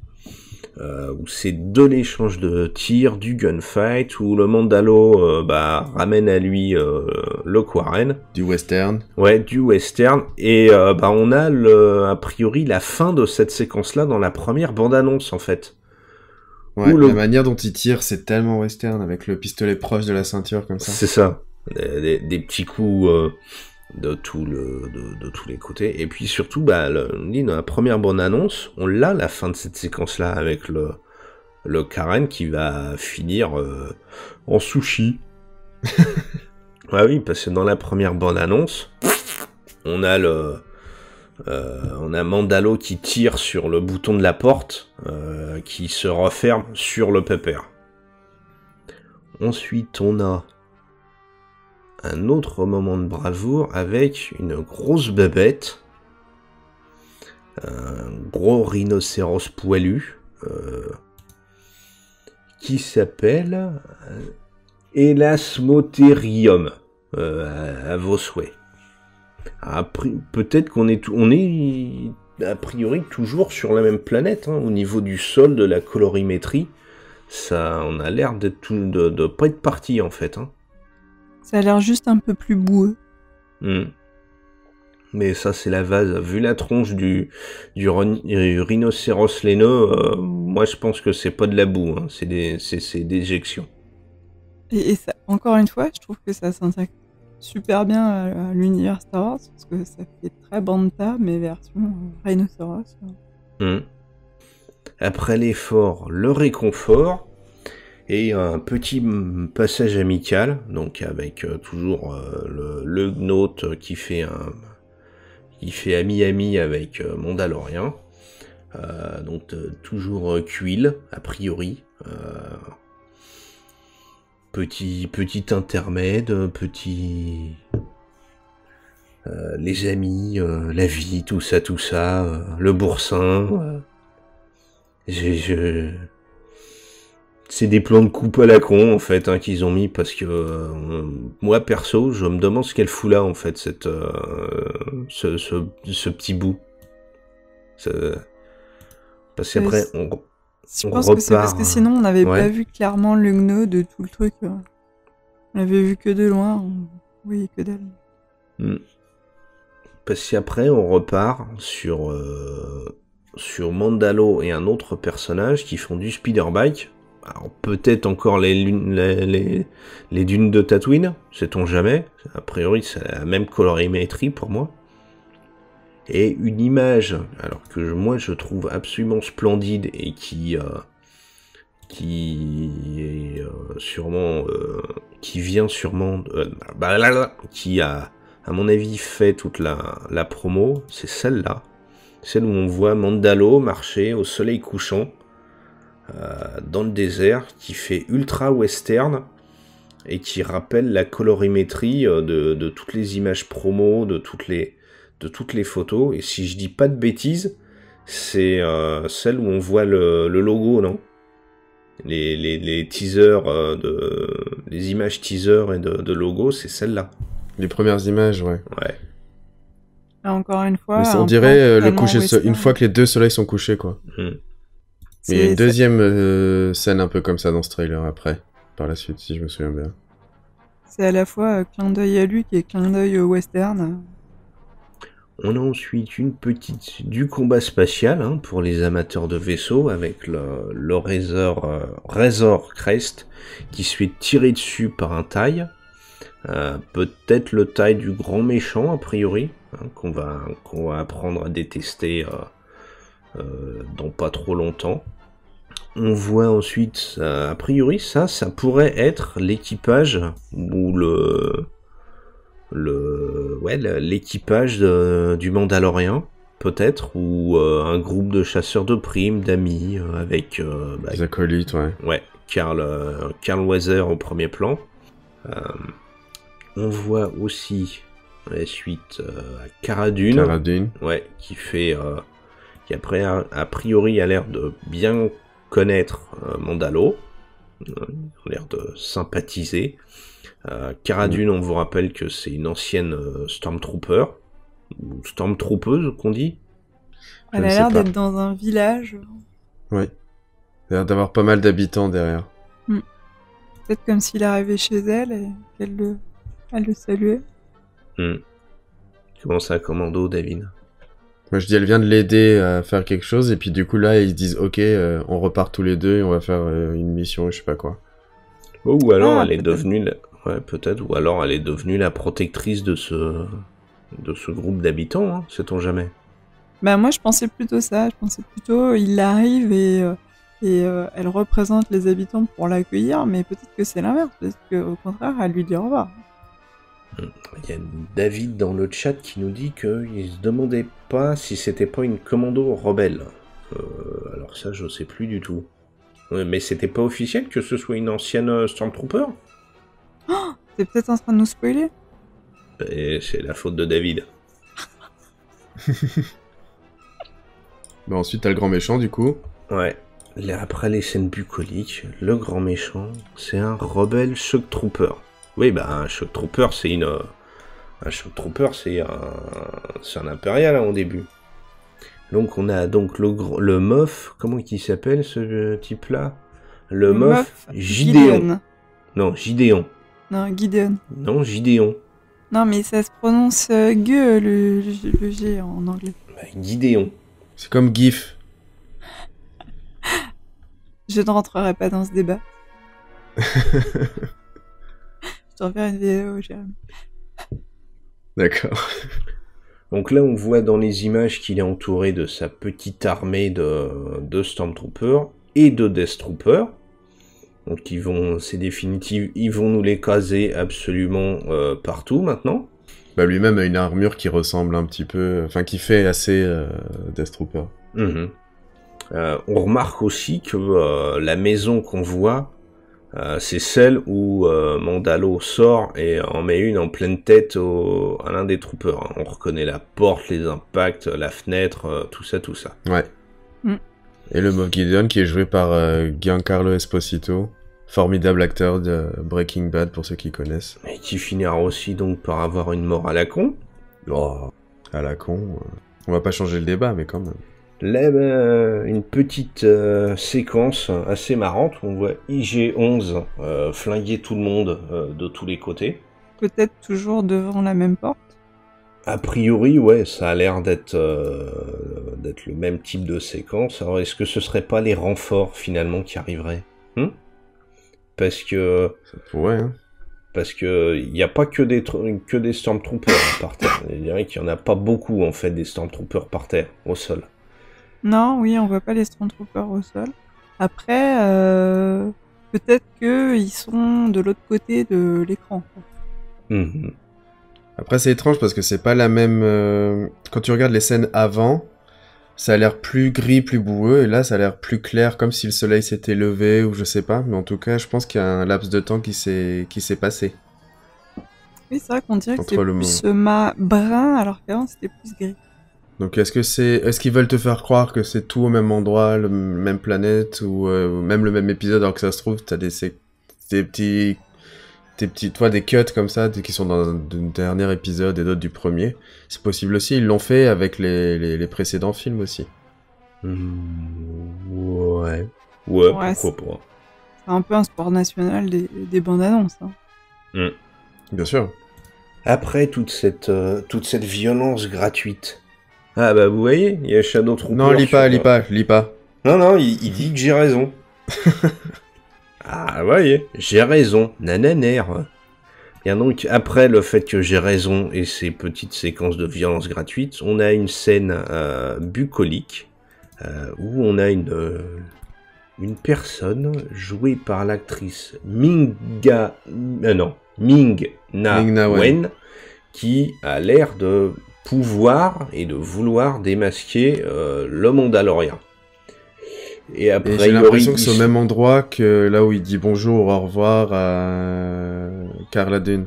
Où c'est de l'échange de tirs, du gunfight, où le Mandalo ramène à lui le Quarren. Du western. Ouais, du western. Et on a a priori la fin de cette séquence-là dans la première bande-annonce, en fait. Ouais, la manière dont il tire, c'est tellement western, avec le pistolet proche de la ceinture, comme ça. C'est ça. Des petits coups de tous les côtés. Et puis surtout, dans la première bande-annonce, on l'a la fin de cette séquence-là avec le Karen qui va finir en sushi. Ah oui, parce que dans la première bande-annonce, on a Mandalo qui tire sur le bouton de la porte, qui se referme sur le pépère. Ensuite, on a un autre moment de bravoure avec une grosse bébête, un gros rhinocéros poilu, qui s'appelle Elasmotherium, à vos souhaits. Peut-être qu'on est a priori toujours sur la même planète, hein, au niveau du sol, de la colorimétrie. Ça, on a l'air de pas être parti en fait. Hein. Ça a l'air juste un peu plus boueux. Mais ça, c'est la vase. Vu la tronche du rhinocéros laineux, moi je pense que c'est pas de la boue, hein. C'est d'éjection. Et ça, encore une fois, je trouve que ça s'intègre super bien à l'univers Star Wars, parce que ça fait très Banta, mais version rhinocéros. Après l'effort, le réconfort. Et un petit passage amical, donc avec toujours le Gnôte qui fait ami-ami avec Mandalorian. Donc toujours Kuil, a priori. Petit intermède, les amis, la vie, tout ça, le boursin. C'est des plans de coupe à la con en fait hein, qu'ils ont mis parce que moi perso je me demande ce qu'elle fout là en fait ce petit bout. Parce qu'après on Je pense que c'est parce que sinon on n'avait pas vu clairement le gneu de tout le truc. On l'avait vu que de loin. Oui, que dalle. Parce qu'après on repart sur Mandalo et un autre personnage qui font du speederbike. Alors peut-être encore les dunes de Tatooine, sait-on jamais. A priori c'est la même colorimétrie pour moi. Et une image, alors que moi je trouve absolument splendide et qui est sûrement qui vient sûrement qui a à mon avis fait toute la promo, c'est celle-là, celle où on voit Mandalo marcher au soleil couchant dans le désert, qui fait ultra western et qui rappelle la colorimétrie de toutes les images promo, de toutes les photos. Et si je dis pas de bêtises, c'est celle où on voit le logo, non ? Les teasers, les images teasers et de logo, c'est celle-là. Les premières images, ouais. Et encore une fois... Mais on dirait le coucher une fois que les deux soleils sont couchés, quoi. Mais il y a une deuxième scène un peu comme ça dans ce trailer après, par la suite, si je me souviens bien. C'est à la fois clin d'œil à Luke et clin d'œil au western. On a ensuite une petite du combat spatial hein, pour les amateurs de vaisseaux avec le Razor Crest qui se fait tirer dessus par un TIE. Peut-être le TIE du grand méchant a priori, hein, qu'on va apprendre à détester dans pas trop longtemps. On voit ensuite, a priori ça pourrait être l'équipage ou l'équipage du Mandalorien, peut-être, ou un groupe de chasseurs de primes, d'amis, avec... des acolytes, ouais. Ouais, Carl Weathers au premier plan. On voit aussi, à la suite, Cara Dune. Ouais, qui fait... qui après, a priori, a l'air de bien connaître Mandalo. Il a l'air de sympathiser. Cara Dune, on vous rappelle que c'est une ancienne Stormtrooper, ou Stormtroopeuse qu'on dit. Elle a l'air d'être dans un village. Oui. Elle a l'air d'avoir pas mal d'habitants derrière. Peut-être comme s'il arrivait chez elle et qu'elle le saluait. Comment ça, commando, David ? Moi je dis elle vient de l'aider à faire quelque chose et puis du coup là ils disent ok on repart tous les deux et on va faire une mission je sais pas quoi. Ou alors elle est devenue peut-être, ou alors elle est devenue la protectrice de ce groupe d'habitants, hein, sait-on jamais. Bah moi je pensais plutôt ça, il arrive et elle représente les habitants pour l'accueillir, mais peut-être que c'est l'inverse, peut-être qu'au contraire elle lui dit au revoir. Il y a David dans le chat qui nous dit qu'il se demandait pas si c'était pas une commando rebelle. Alors ça je sais plus du tout. Ouais, mais c'était pas officiel que ce soit une ancienne Stormtrooper ? Oh, t'es peut-être en train de nous spoiler ? Et c'est la faute de David. Bah ensuite t'as le grand méchant du coup. Ouais. Après les scènes bucoliques, le grand méchant, c'est un rebelle Shock Trooper. Oui, bah un Shock Trooper, c'est un impérial hein, au début. Donc on a donc le Moff, comment il s'appelle ce type-là ? Le Moff Gideon. Non, Gideon. Non, Gideon. Non, Gideon. Non, mais ça se prononce G, le G en anglais. Bah, Gideon. C'est comme GIF. Je ne rentrerai pas dans ce débat. Je t'enverrai une vidéo, Jérémy. D'accord. Donc là, on voit dans les images qu'il est entouré de sa petite armée de Stormtroopers et de Death Troopers. Donc c'est définitif, ils vont nous les caser absolument partout maintenant. Bah lui-même a une armure qui ressemble un petit peu, enfin qui fait assez Death Trooper. On remarque aussi que la maison qu'on voit, c'est celle où Mandalo sort et en met une en pleine tête à l'un des troopers. On reconnaît la porte, les impacts, la fenêtre, tout ça. Ouais. Et le Moff Gideon qui est joué par Giancarlo Esposito, formidable acteur de Breaking Bad pour ceux qui connaissent. Et qui finira aussi donc par avoir une mort à la con. Oh. À la con, on va pas changer le débat, mais quand même. Là, une petite séquence assez marrante où on voit IG-11 flinguer tout le monde de tous les côtés. Peut-être toujours devant la même porte. A priori, ouais, ça a l'air d'être le même type de séquence. Alors, est-ce que ce serait pas les renforts finalement qui arriveraient Parce que ça pourrait, hein. Parce que il n'y a pas que des Stormtroopers par terre. Je dirais qu'il y en a pas beaucoup en fait des Stormtroopers par terre, au sol. Non, oui, on voit pas les Stormtroopers au sol. Après, peut-être qu'ils sont de l'autre côté de l'écran. Mm-hmm. Après, c'est étrange parce que c'est pas la même... Quand tu regardes les scènes avant, ça a l'air plus gris, plus boueux, et là, ça a l'air plus clair, comme si le soleil s'était levé, ou je sais pas. Mais en tout cas, je pense qu'il y a un laps de temps qui s'est passé. Oui, c'est vrai qu'on dirait que Entre c'est le plus brun, alors qu'avant, c'était plus gris. Donc, est-ce qu'ils veulent te faire croire que c'est tout au même endroit, le même planète, ou même le même épisode, alors que ça se trouve, t'as des petits, toi, des cuts comme ça, qui sont dans un dernier épisode et d'autres du premier. C'est possible aussi, ils l'ont fait avec les précédents films aussi. Ouais, Ouais, pourquoi pas. C'est un peu un sport national des bandes annonces. Hein. Bien sûr. Après toute cette violence gratuite. Ah bah vous voyez, il y a Shadow Trooper. Non, lis pas. Non, il dit que j'ai raison. Ah, vous voyez, j'ai raison, nananer. Bien donc, après le fait que j'ai raison et ces petites séquences de violence gratuite, on a une scène bucolique où on a une personne jouée par l'actrice Ming-Na Wen qui a l'air de pouvoir et de vouloir démasquer le Mandalorien. Et après, j'ai l'impression que c'est au même endroit que là où il dit bonjour, au revoir à Carla Dune.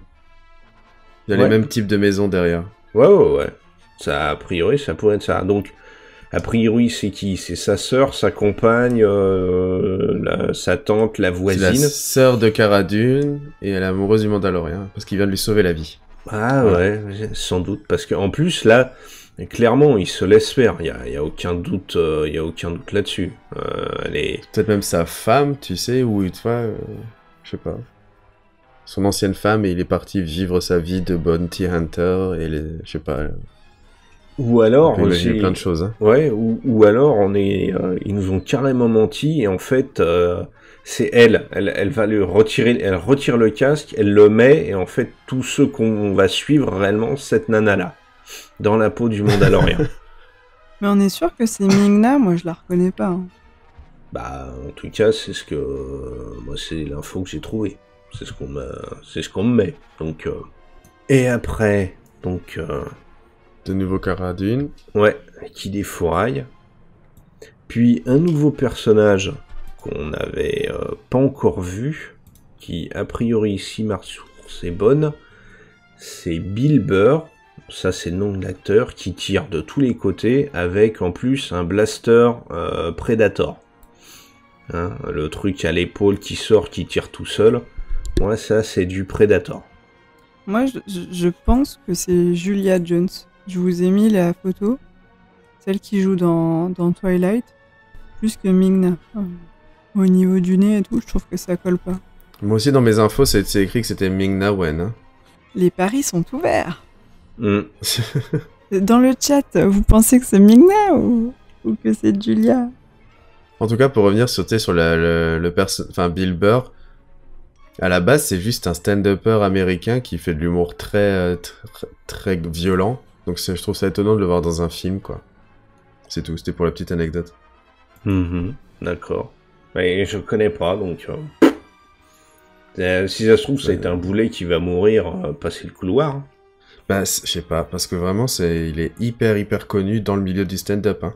Il y a les mêmes types de maisons derrière. Ouais. Ça, a priori, ça pourrait être ça. Donc, a priori, c'est qui ? C'est sa sœur, sa compagne, sa tante, la voisine. C'est la sœur de Cara Dune et elle est amoureuse du Mandalorien parce qu'il vient de lui sauver la vie. Ah voilà. Ouais, sans doute. Parce qu'en plus, là... Et clairement, il se laisse faire. Il y a aucun doute là-dessus. Elle est peut-être même sa femme, tu sais, ou tu vois, je sais pas. Son ancienne femme et il est parti vivre sa vie de bounty hunter et je sais pas. Ou alors, on peut imaginer plein de choses. Hein. Ouais. Ou alors, ils nous ont carrément menti et en fait, c'est elle. Elle va lui retirer. Elle retire le casque, elle le met et en fait, tous ceux qu'on va suivre réellement, cette nana-là. Dans la peau du Mandalorien. Mais on est sûr que c'est Ming-Na, moi je la reconnais pas. Hein. Bah, en tout cas, c'est ce que... moi, c'est l'info que j'ai trouvée. C'est ce qu'on me met. Donc, Et après, donc... De nouveau Cara Dune. Ouais, qui défouraille. Puis un nouveau personnage qu'on n'avait pas encore vu, qui a priori ici marche sur ses bonnes, c'est Bill Burr. Ça, c'est le nom de l'acteur qui tire de tous les côtés avec en plus un blaster Predator. Hein, le truc à l'épaule qui sort, qui tire tout seul. Moi, ça, c'est du Predator. Moi, je pense que c'est Julia Jones. Je vous ai mis la photo. Celle qui joue dans Twilight. Plus que Ming-Na. Au niveau du nez et tout, je trouve que ça colle pas. Moi aussi, dans mes infos, c'est écrit que c'était Ming-Na Wen. Hein. Les paris sont ouverts. Dans le chat, vous pensez que c'est Ming-Na ou que c'est Julia ? En tout cas, pour revenir sur Bill Burr, à la base, c'est juste un stand-upper américain qui fait de l'humour très violent. Donc je trouve ça étonnant de le voir dans un film, quoi. C'est tout, c'était pour la petite anecdote. D'accord. Mais je connais pas, donc... si ça se trouve, ça a été un boulet qui va mourir passer le couloir. Bah, je sais pas, parce que vraiment, il est hyper connu dans le milieu du stand-up. Hein.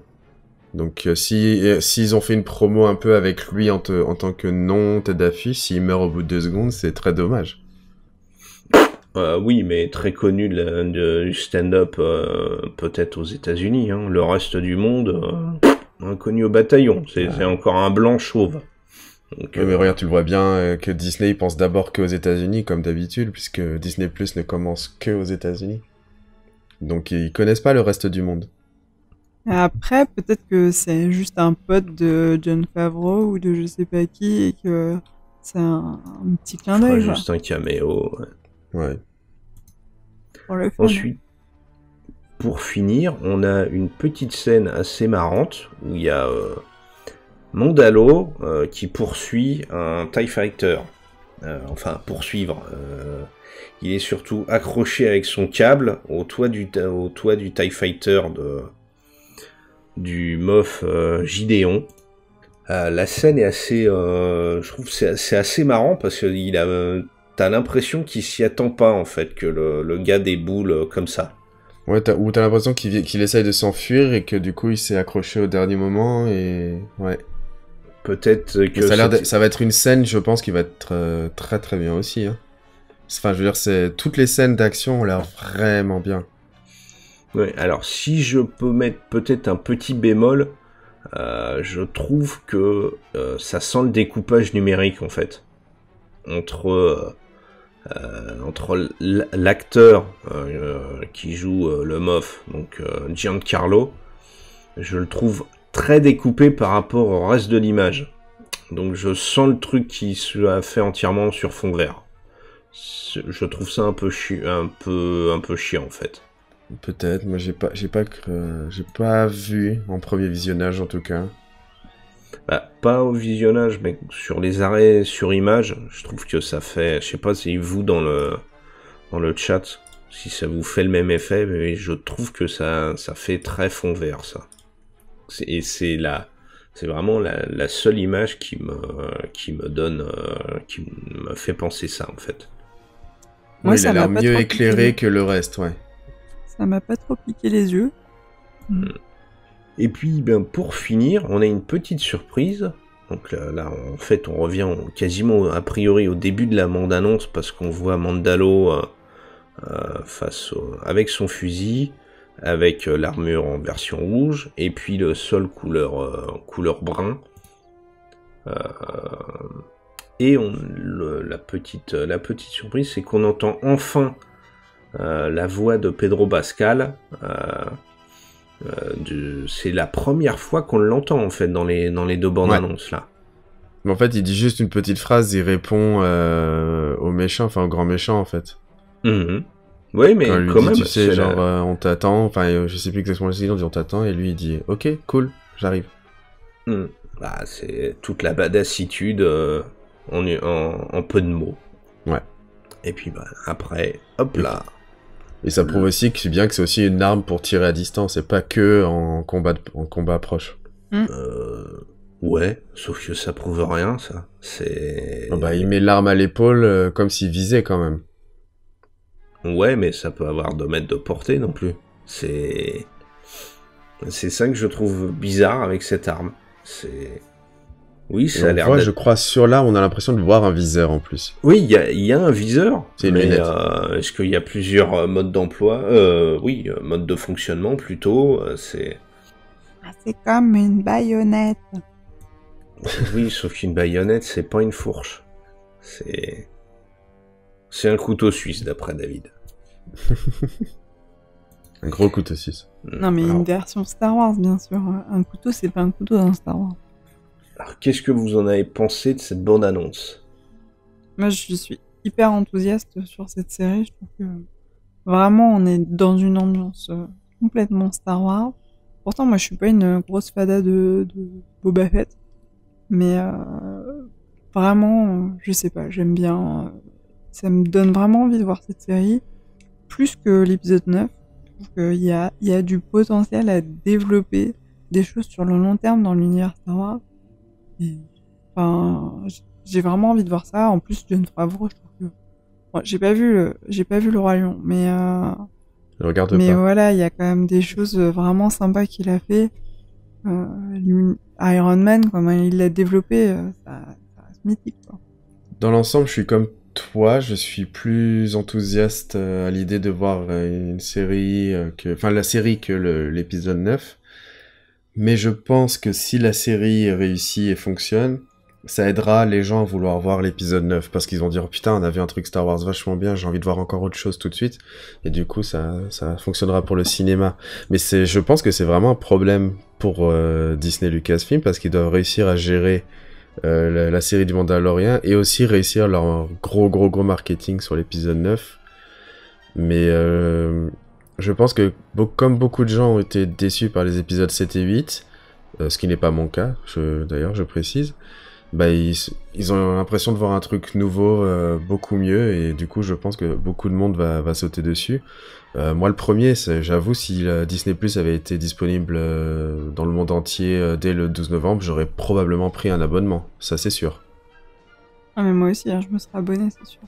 Donc, s'ils ont fait une promo un peu avec lui en tant que non tête d'affiche, s'il meurt au bout de 2 secondes, c'est très dommage. Oui, mais très connu du stand-up, peut-être aux États-Unis. Hein. Le reste du monde, inconnu au bataillon. C'est encore un blanc chauve. Donc, mais regarde, tu le vois bien que Disney pense d'abord qu'aux États-Unis, comme d'habitude, puisque Disney Plus ne commence que aux États-Unis. Donc ils connaissent pas le reste du monde. Après, peut-être que c'est juste un pote de Jon Favreau ou de je sais pas qui et que c'est un petit clin d'œil. juste un caméo. Ouais. Pour le fun. Ensuite, pour finir, on a une petite scène assez marrante où il y a Mandalo qui poursuit un TIE Fighter. Enfin, poursuivre. Il est surtout accroché avec son câble au toit du TIE Fighter du Moff Gideon. La scène est assez... je trouve que c'est assez marrant parce que t'as l'impression qu'il s'y attend pas, en fait, que le gars déboule comme ça. Ouais, t'as l'impression qu'il essaye de s'enfuir et que du coup il s'est accroché au dernier moment et... Ouais. Peut-être que... Ça va être une scène, je pense, qui va être très très bien aussi. Hein. Enfin, je veux dire, toutes les scènes d'action ont l'air vraiment bien. Ouais, alors si je peux mettre peut-être un petit bémol, je trouve que ça sent le découpage numérique en fait. Entre l'acteur qui joue le Moff, donc Giancarlo, je le trouve très découpé par rapport au reste de l'image. Donc je sens le truc qui soit fait entièrement sur fond vert. Je trouve ça un peu chiant en fait. Peut-être, moi j'ai pas vu en premier visionnage en tout cas. Bah, pas au visionnage, mais sur les arrêts sur image, je trouve que ça fait, je sais pas si vous dans le chat, si ça vous fait le même effet, mais je trouve que ça fait très fond vert ça. C'est vraiment la seule image qui me fait penser ça en fait. Moi, oui, il a l'air mieux éclairé que le reste, ouais. Ça m'a pas trop piqué les yeux. Et puis, pour finir, on a une petite surprise. Donc là, en fait, on revient quasiment a priori au début de la bande-annonce parce qu'on voit Mandalo avec son fusil, avec l'armure en version rouge, et puis le sol couleur brun. Et la petite surprise, c'est qu'on entend enfin la voix de Pedro Pascal. C'est la première fois qu'on l'entend en fait dans les deux bandes annonces là. Mais en fait, il dit juste une petite phrase, il répond au méchant, enfin au grand méchant en fait. Mm-hmm. Oui, mais quand même, tu sais, genre on t'attend, enfin je sais plus exactement ce qu'il dit, on t'attend et lui il dit ok, cool, j'arrive. Bah, c'est toute la badassitude en peu de mots. Ouais. Et puis après, hop là. Et ça prouve aussi que c'est aussi une arme pour tirer à distance, et pas que en combat proche. Ouais, sauf que ça prouve rien, ça. C'est... il met l'arme à l'épaule comme s'il visait quand même. Ouais, mais ça peut avoir 2 mètres de portée non plus. C'est ça que je trouve bizarre avec cette arme. Oui, ça a l'air d'être... je crois, sur là, on a l'impression de voir un viseur en plus. Oui, il y a un viseur. C'est une lunette. Est-ce qu'il y a plusieurs modes d'emploi mode de fonctionnement plutôt. C'est comme une baïonnette. Oui, sauf qu'une baïonnette, c'est pas une fourche. C'est un couteau suisse, d'après David. Un gros couteau suisse. Non, mais une version Star Wars, bien sûr. Un couteau, c'est pas un couteau dans Star Wars. Alors, qu'est-ce que vous en avez pensé de cette bande-annonce ? Moi, je suis hyper enthousiaste sur cette série. Je trouve que vraiment, on est dans une ambiance complètement Star Wars. Pourtant, moi, je suis pas une grosse fada de Boba Fett. Mais vraiment, je sais pas, j'aime bien. Ça me donne vraiment envie de voir cette série. Plus que l'épisode 9. Je trouve qu'il y a du potentiel à développer des choses sur le long terme dans l'univers Star Wars. Et, enfin, j'ai vraiment envie de voir ça. En plus, Jon Favreau, je trouve que... Bon, j'ai pas vu le Roi Lion, mais... Regarde mais pas. voilà, il y a quand même des choses vraiment sympas qu'il a fait. Iron Man, comment il l'a développé, ça reste mythique, quoi. Dans l'ensemble, je suis comme toi, je suis plus enthousiaste à l'idée de voir une série, la série que l'épisode 9. Mais je pense que si la série réussit et fonctionne, ça aidera les gens à vouloir voir l'épisode 9, parce qu'ils vont dire, putain, on a vu un truc Star Wars vachement bien, j'ai envie de voir encore autre chose tout de suite, et du coup, ça fonctionnera pour le cinéma. Mais je pense que c'est vraiment un problème pour Disney Lucasfilm, parce qu'ils doivent réussir à gérer la série du Mandalorian, et aussi réussir leur gros marketing sur l'épisode 9. Mais je pense que, comme beaucoup de gens ont été déçus par les épisodes 7 et 8, ce qui n'est pas mon cas, d'ailleurs, je précise, bah, ils ont l'impression de voir un truc nouveau, beaucoup mieux, et du coup, je pense que beaucoup de monde va sauter dessus. Moi, le premier, j'avoue, si Disney Plus avait été disponible dans le monde entier dès le 12 novembre, j'aurais probablement pris un abonnement, ça c'est sûr. Ah, mais moi aussi, hein, je me serais abonné, c'est sûr.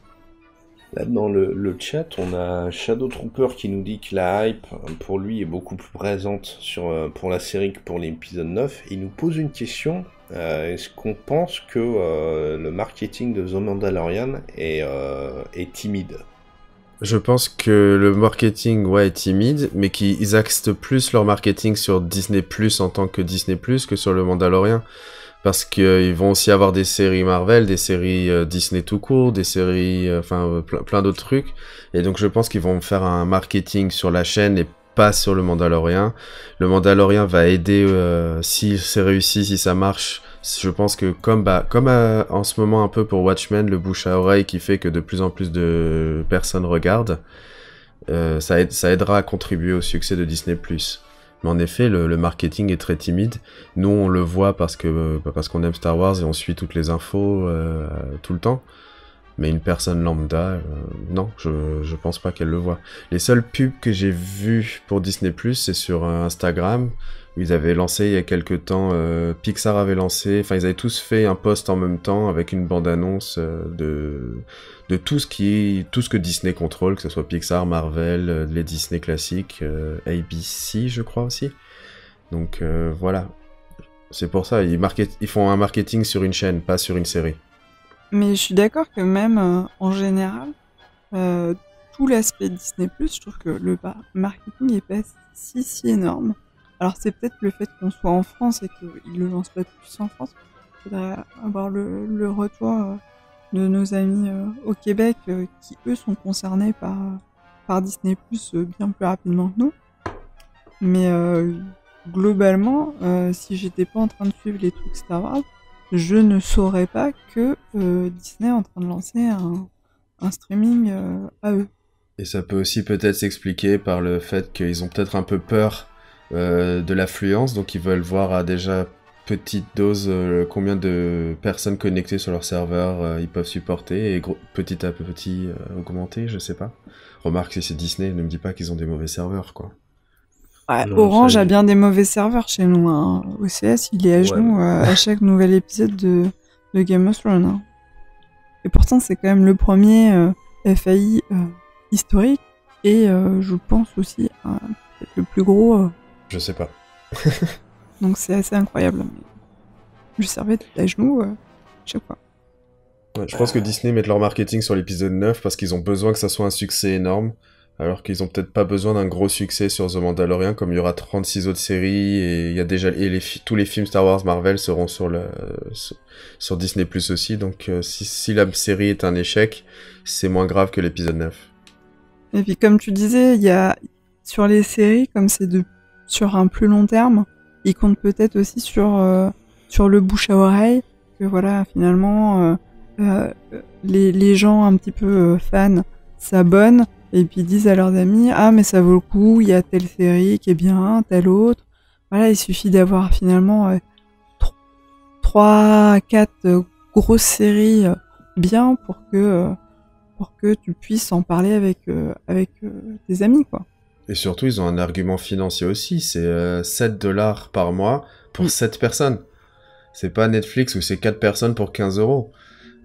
Là, dans le chat, on a Shadow Trooper qui nous dit que la hype, pour lui, est beaucoup plus présente pour la série que pour l'épisode 9. Et il nous pose une question. Est-ce qu'on pense que le marketing de The Mandalorian est timide ? Je pense que le marketing, est timide, mais qu'ils axent plus leur marketing sur Disney Plus en tant que Disney Plus que sur le Mandalorian. Parce qu'ils vont aussi avoir des séries Marvel, des séries Disney tout court, des séries, plein d'autres trucs. Et donc je pense qu'ils vont faire un marketing sur la chaîne et pas sur le Mandalorian. Le Mandalorian va aider, si c'est réussi, si ça marche. Je pense que comme en ce moment un peu pour Watchmen, le bouche à oreille qui fait que de plus en plus de personnes regardent, ça aidera à contribuer au succès de Disney+. Mais en effet, le marketing est très timide. Nous, on le voit parce qu'on aime Star Wars et on suit toutes les infos tout le temps. Mais une personne lambda, non, je pense pas qu'elle le voit. Les seules pubs que j'ai vues pour Disney+, c'est sur Instagram, où ils avaient lancé il y a quelques temps, Pixar avait lancé, ils avaient tous fait un post en même temps avec une bande-annonce de tout ce que Disney contrôle, que ce soit Pixar, Marvel, les Disney classiques, ABC, je crois aussi. Donc voilà, c'est pour ça, ils font un marketing sur une chaîne, pas sur une série. Mais je suis d'accord que même en général, tout l'aspect Disney+, je trouve que le marketing est pas si énorme. Alors c'est peut-être le fait qu'on soit en France et qu'ils le lancent pas plus en France. Il faudrait avoir le retour de nos amis au Québec qui eux sont concernés par Disney+, bien plus rapidement que nous. Mais globalement, si j'étais pas en train de suivre les trucs Star Wars, je ne saurais pas que Disney est en train de lancer un streaming à eux. Et ça peut aussi peut-être s'expliquer par le fait qu'ils ont peut-être un peu peur de l'affluence, donc ils veulent voir à déjà petite dose combien de personnes connectées sur leur serveur ils peuvent supporter, et petit à petit augmenter, je sais pas. Remarque, si c'est Disney, ne me dis pas qu'ils ont des mauvais serveurs, quoi. Ouais, Non, Orange ça, a bien des mauvais serveurs chez nous. Hein. OCS, il est à genoux à chaque nouvel épisode de Game of Thrones. Hein. Et pourtant, c'est quand même le premier FAI historique. Et je pense aussi peut-être le plus gros. Je sais pas. Donc c'est assez incroyable. Je servais à genoux chaque fois. Ouais, je pense que Disney met leur marketing sur l'épisode 9 parce qu'ils ont besoin que ça soit un succès énorme. Alors qu'ils ont peut-être pas besoin d'un gros succès sur The Mandalorian, comme il y aura 36 autres séries, et il y a déjà tous les films Star Wars Marvel seront sur Disney Plus aussi, donc si la série est un échec, c'est moins grave que l'épisode 9. Et puis comme tu disais, il y a sur les séries, comme c'est sur un plus long terme, ils comptent peut-être aussi sur le bouche à oreille, que voilà, finalement, les gens un petit peu fans s'abonnent, et puis disent à leurs amis, ah mais ça vaut le coup, il y a telle série qui est bien, telle autre. Voilà, il suffit d'avoir finalement 3-4 grosses séries bien pour que tu puisses en parler avec tes amis, quoi. Et surtout, ils ont un argument financier aussi, c'est $7 par mois pour 7 personnes. C'est pas Netflix où c'est 4 personnes pour 15 €.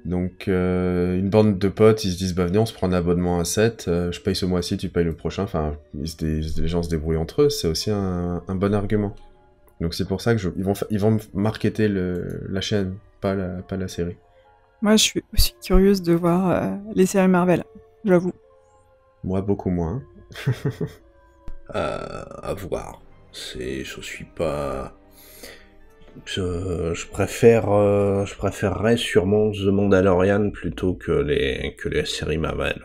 Donc, une bande de potes, ils se disent, bah venez, on se prend un abonnement à 7, je paye ce mois-ci, tu payes le prochain, enfin, les gens se débrouillent entre eux, c'est aussi un bon argument. Donc c'est pour ça que ils vont marketer la chaîne, pas la série. Moi, je suis aussi curieuse de voir les séries Marvel, j'avoue. Moi, beaucoup moins. à voir. Je suis pas Je préférerais sûrement The Mandalorian plutôt que les séries Marvel.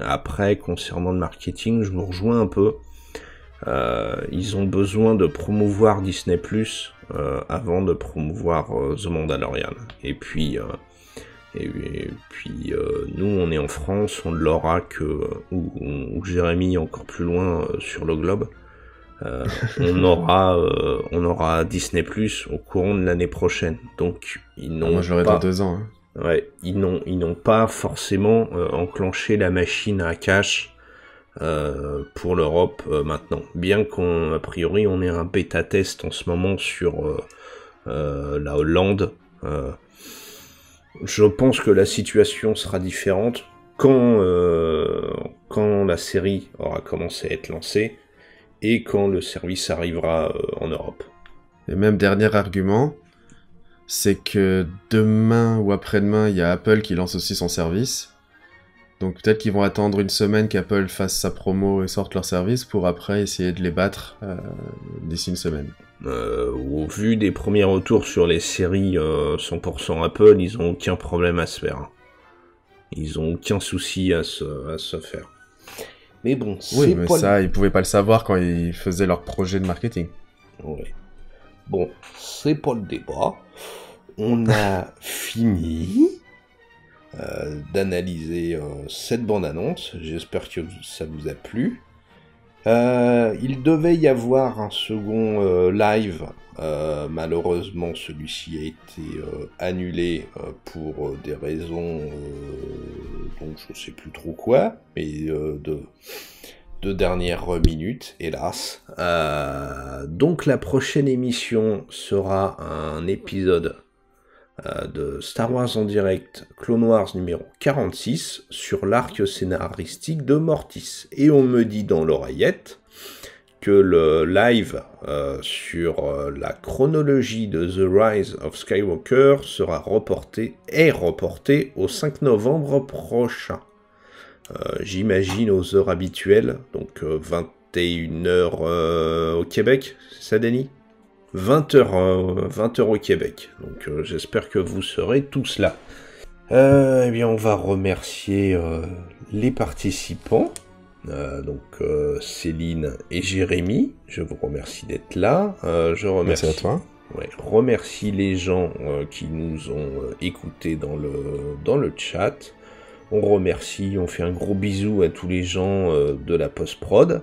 Après, concernant le marketing, je vous rejoins un peu. Ils ont besoin de promouvoir Disney+, avant de promouvoir The Mandalorian. Et puis nous, on est en France, on ne l'aura que... ou Jérémy encore plus loin sur le globe. On aura Disney+ au courant de l'année prochaine. Donc ils n'ont moi je l'aurai dans 2 ans. Hein. Ouais, ils n'ont pas forcément enclenché la machine à cash pour l'Europe maintenant. Bien qu'a priori on ait un bêta test en ce moment sur la Hollande. Je pense que la situation sera différente quand la série aura commencé à être lancée. Et quand le service arrivera en Europe. Et même dernier argument, c'est que demain ou après-demain, il y a Apple qui lance aussi son service. Donc peut-être qu'ils vont attendre une semaine qu'Apple fasse sa promo et sorte leur service pour après essayer de les battre d'ici une semaine. Au vu des premiers retours sur les séries 100% Apple, ils n'ont aucun problème à se faire. Ils n'ont aucun souci à se faire. Mais bon, oui, mais ça, ils pouvaient pas le savoir quand ils faisaient leur projet de marketing. Oui. Bon, c'est pas le débat. On a fini d'analyser cette bande-annonce. J'espère que ça vous a plu. Il devait y avoir un second live. Malheureusement, celui-ci a été annulé pour des raisons donc je sais plus trop quoi, mais de dernière minute, hélas. Donc la prochaine émission sera un épisode de Star Wars en direct, Clone Wars numéro 46, sur l'arc scénaristique de Mortis. Et on me dit dans l'oreillette que le live sur la chronologie de The Rise of Skywalker est reporté au 5 novembre prochain. J'imagine aux heures habituelles, donc 21h au Québec, c'est ça Denis ? 20h au Québec, donc j'espère que vous serez tous là. Eh bien on va remercier les participants. Donc Céline et Jérémy, je vous remercie d'être là. Je remercie, merci à toi. Ouais, remercie les gens qui nous ont écoutés dans le chat. On fait un gros bisou à tous les gens de la post-prod.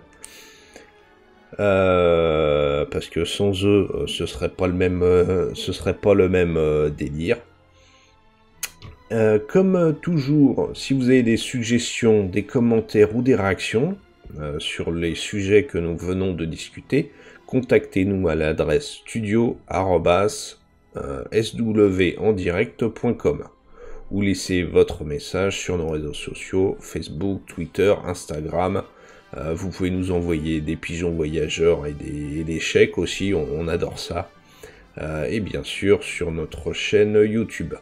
Parce que sans eux, ce serait pas le même délire. Comme toujours, si vous avez des suggestions, des commentaires ou des réactions sur les sujets que nous venons de discuter, contactez-nous à l'adresse studio@swandirect.com ou laissez votre message sur nos réseaux sociaux, Facebook, Twitter, Instagram. Vous pouvez nous envoyer des pigeons voyageurs et des chèques aussi, on adore ça. Et bien sûr sur notre chaîne YouTube.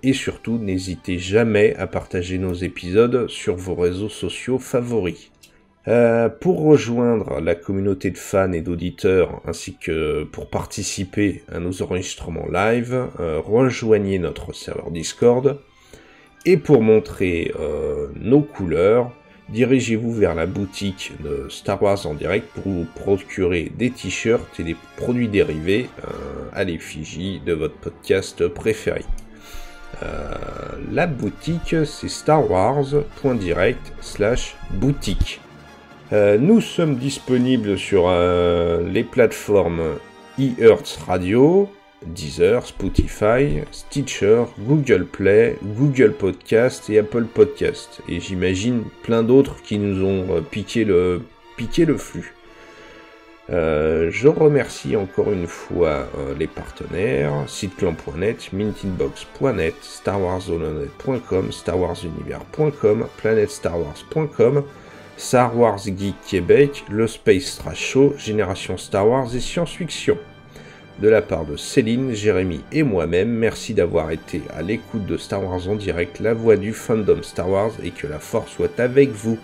Et surtout, n'hésitez jamais à partager nos épisodes sur vos réseaux sociaux favoris. Pour rejoindre la communauté de fans et d'auditeurs, ainsi que pour participer à nos enregistrements live, rejoignez notre serveur Discord. Et pour montrer nos couleurs, dirigez-vous vers la boutique de Star Wars en direct pour vous procurer des t-shirts et des produits dérivés à l'effigie de votre podcast préféré. La boutique, c'est starwars.direct/boutique. Nous sommes disponibles sur les plateformes eHearts Radio, Deezer, Spotify, Stitcher, Google Play, Google Podcast et Apple Podcast. Et j'imagine plein d'autres qui nous ont piqué le flux. Je remercie encore une fois les partenaires, siteclan.net, mintinbox.net, starwarszone.com, starwarsunivers.com, planetstarwars.com, Star Wars Geek Québec, le Space Trash Show, Génération Star Wars et Science-Fiction. De la part de Céline, Jérémy et moi-même, merci d'avoir été à l'écoute de Star Wars en direct, la voix du fandom Star Wars, et que la force soit avec vous.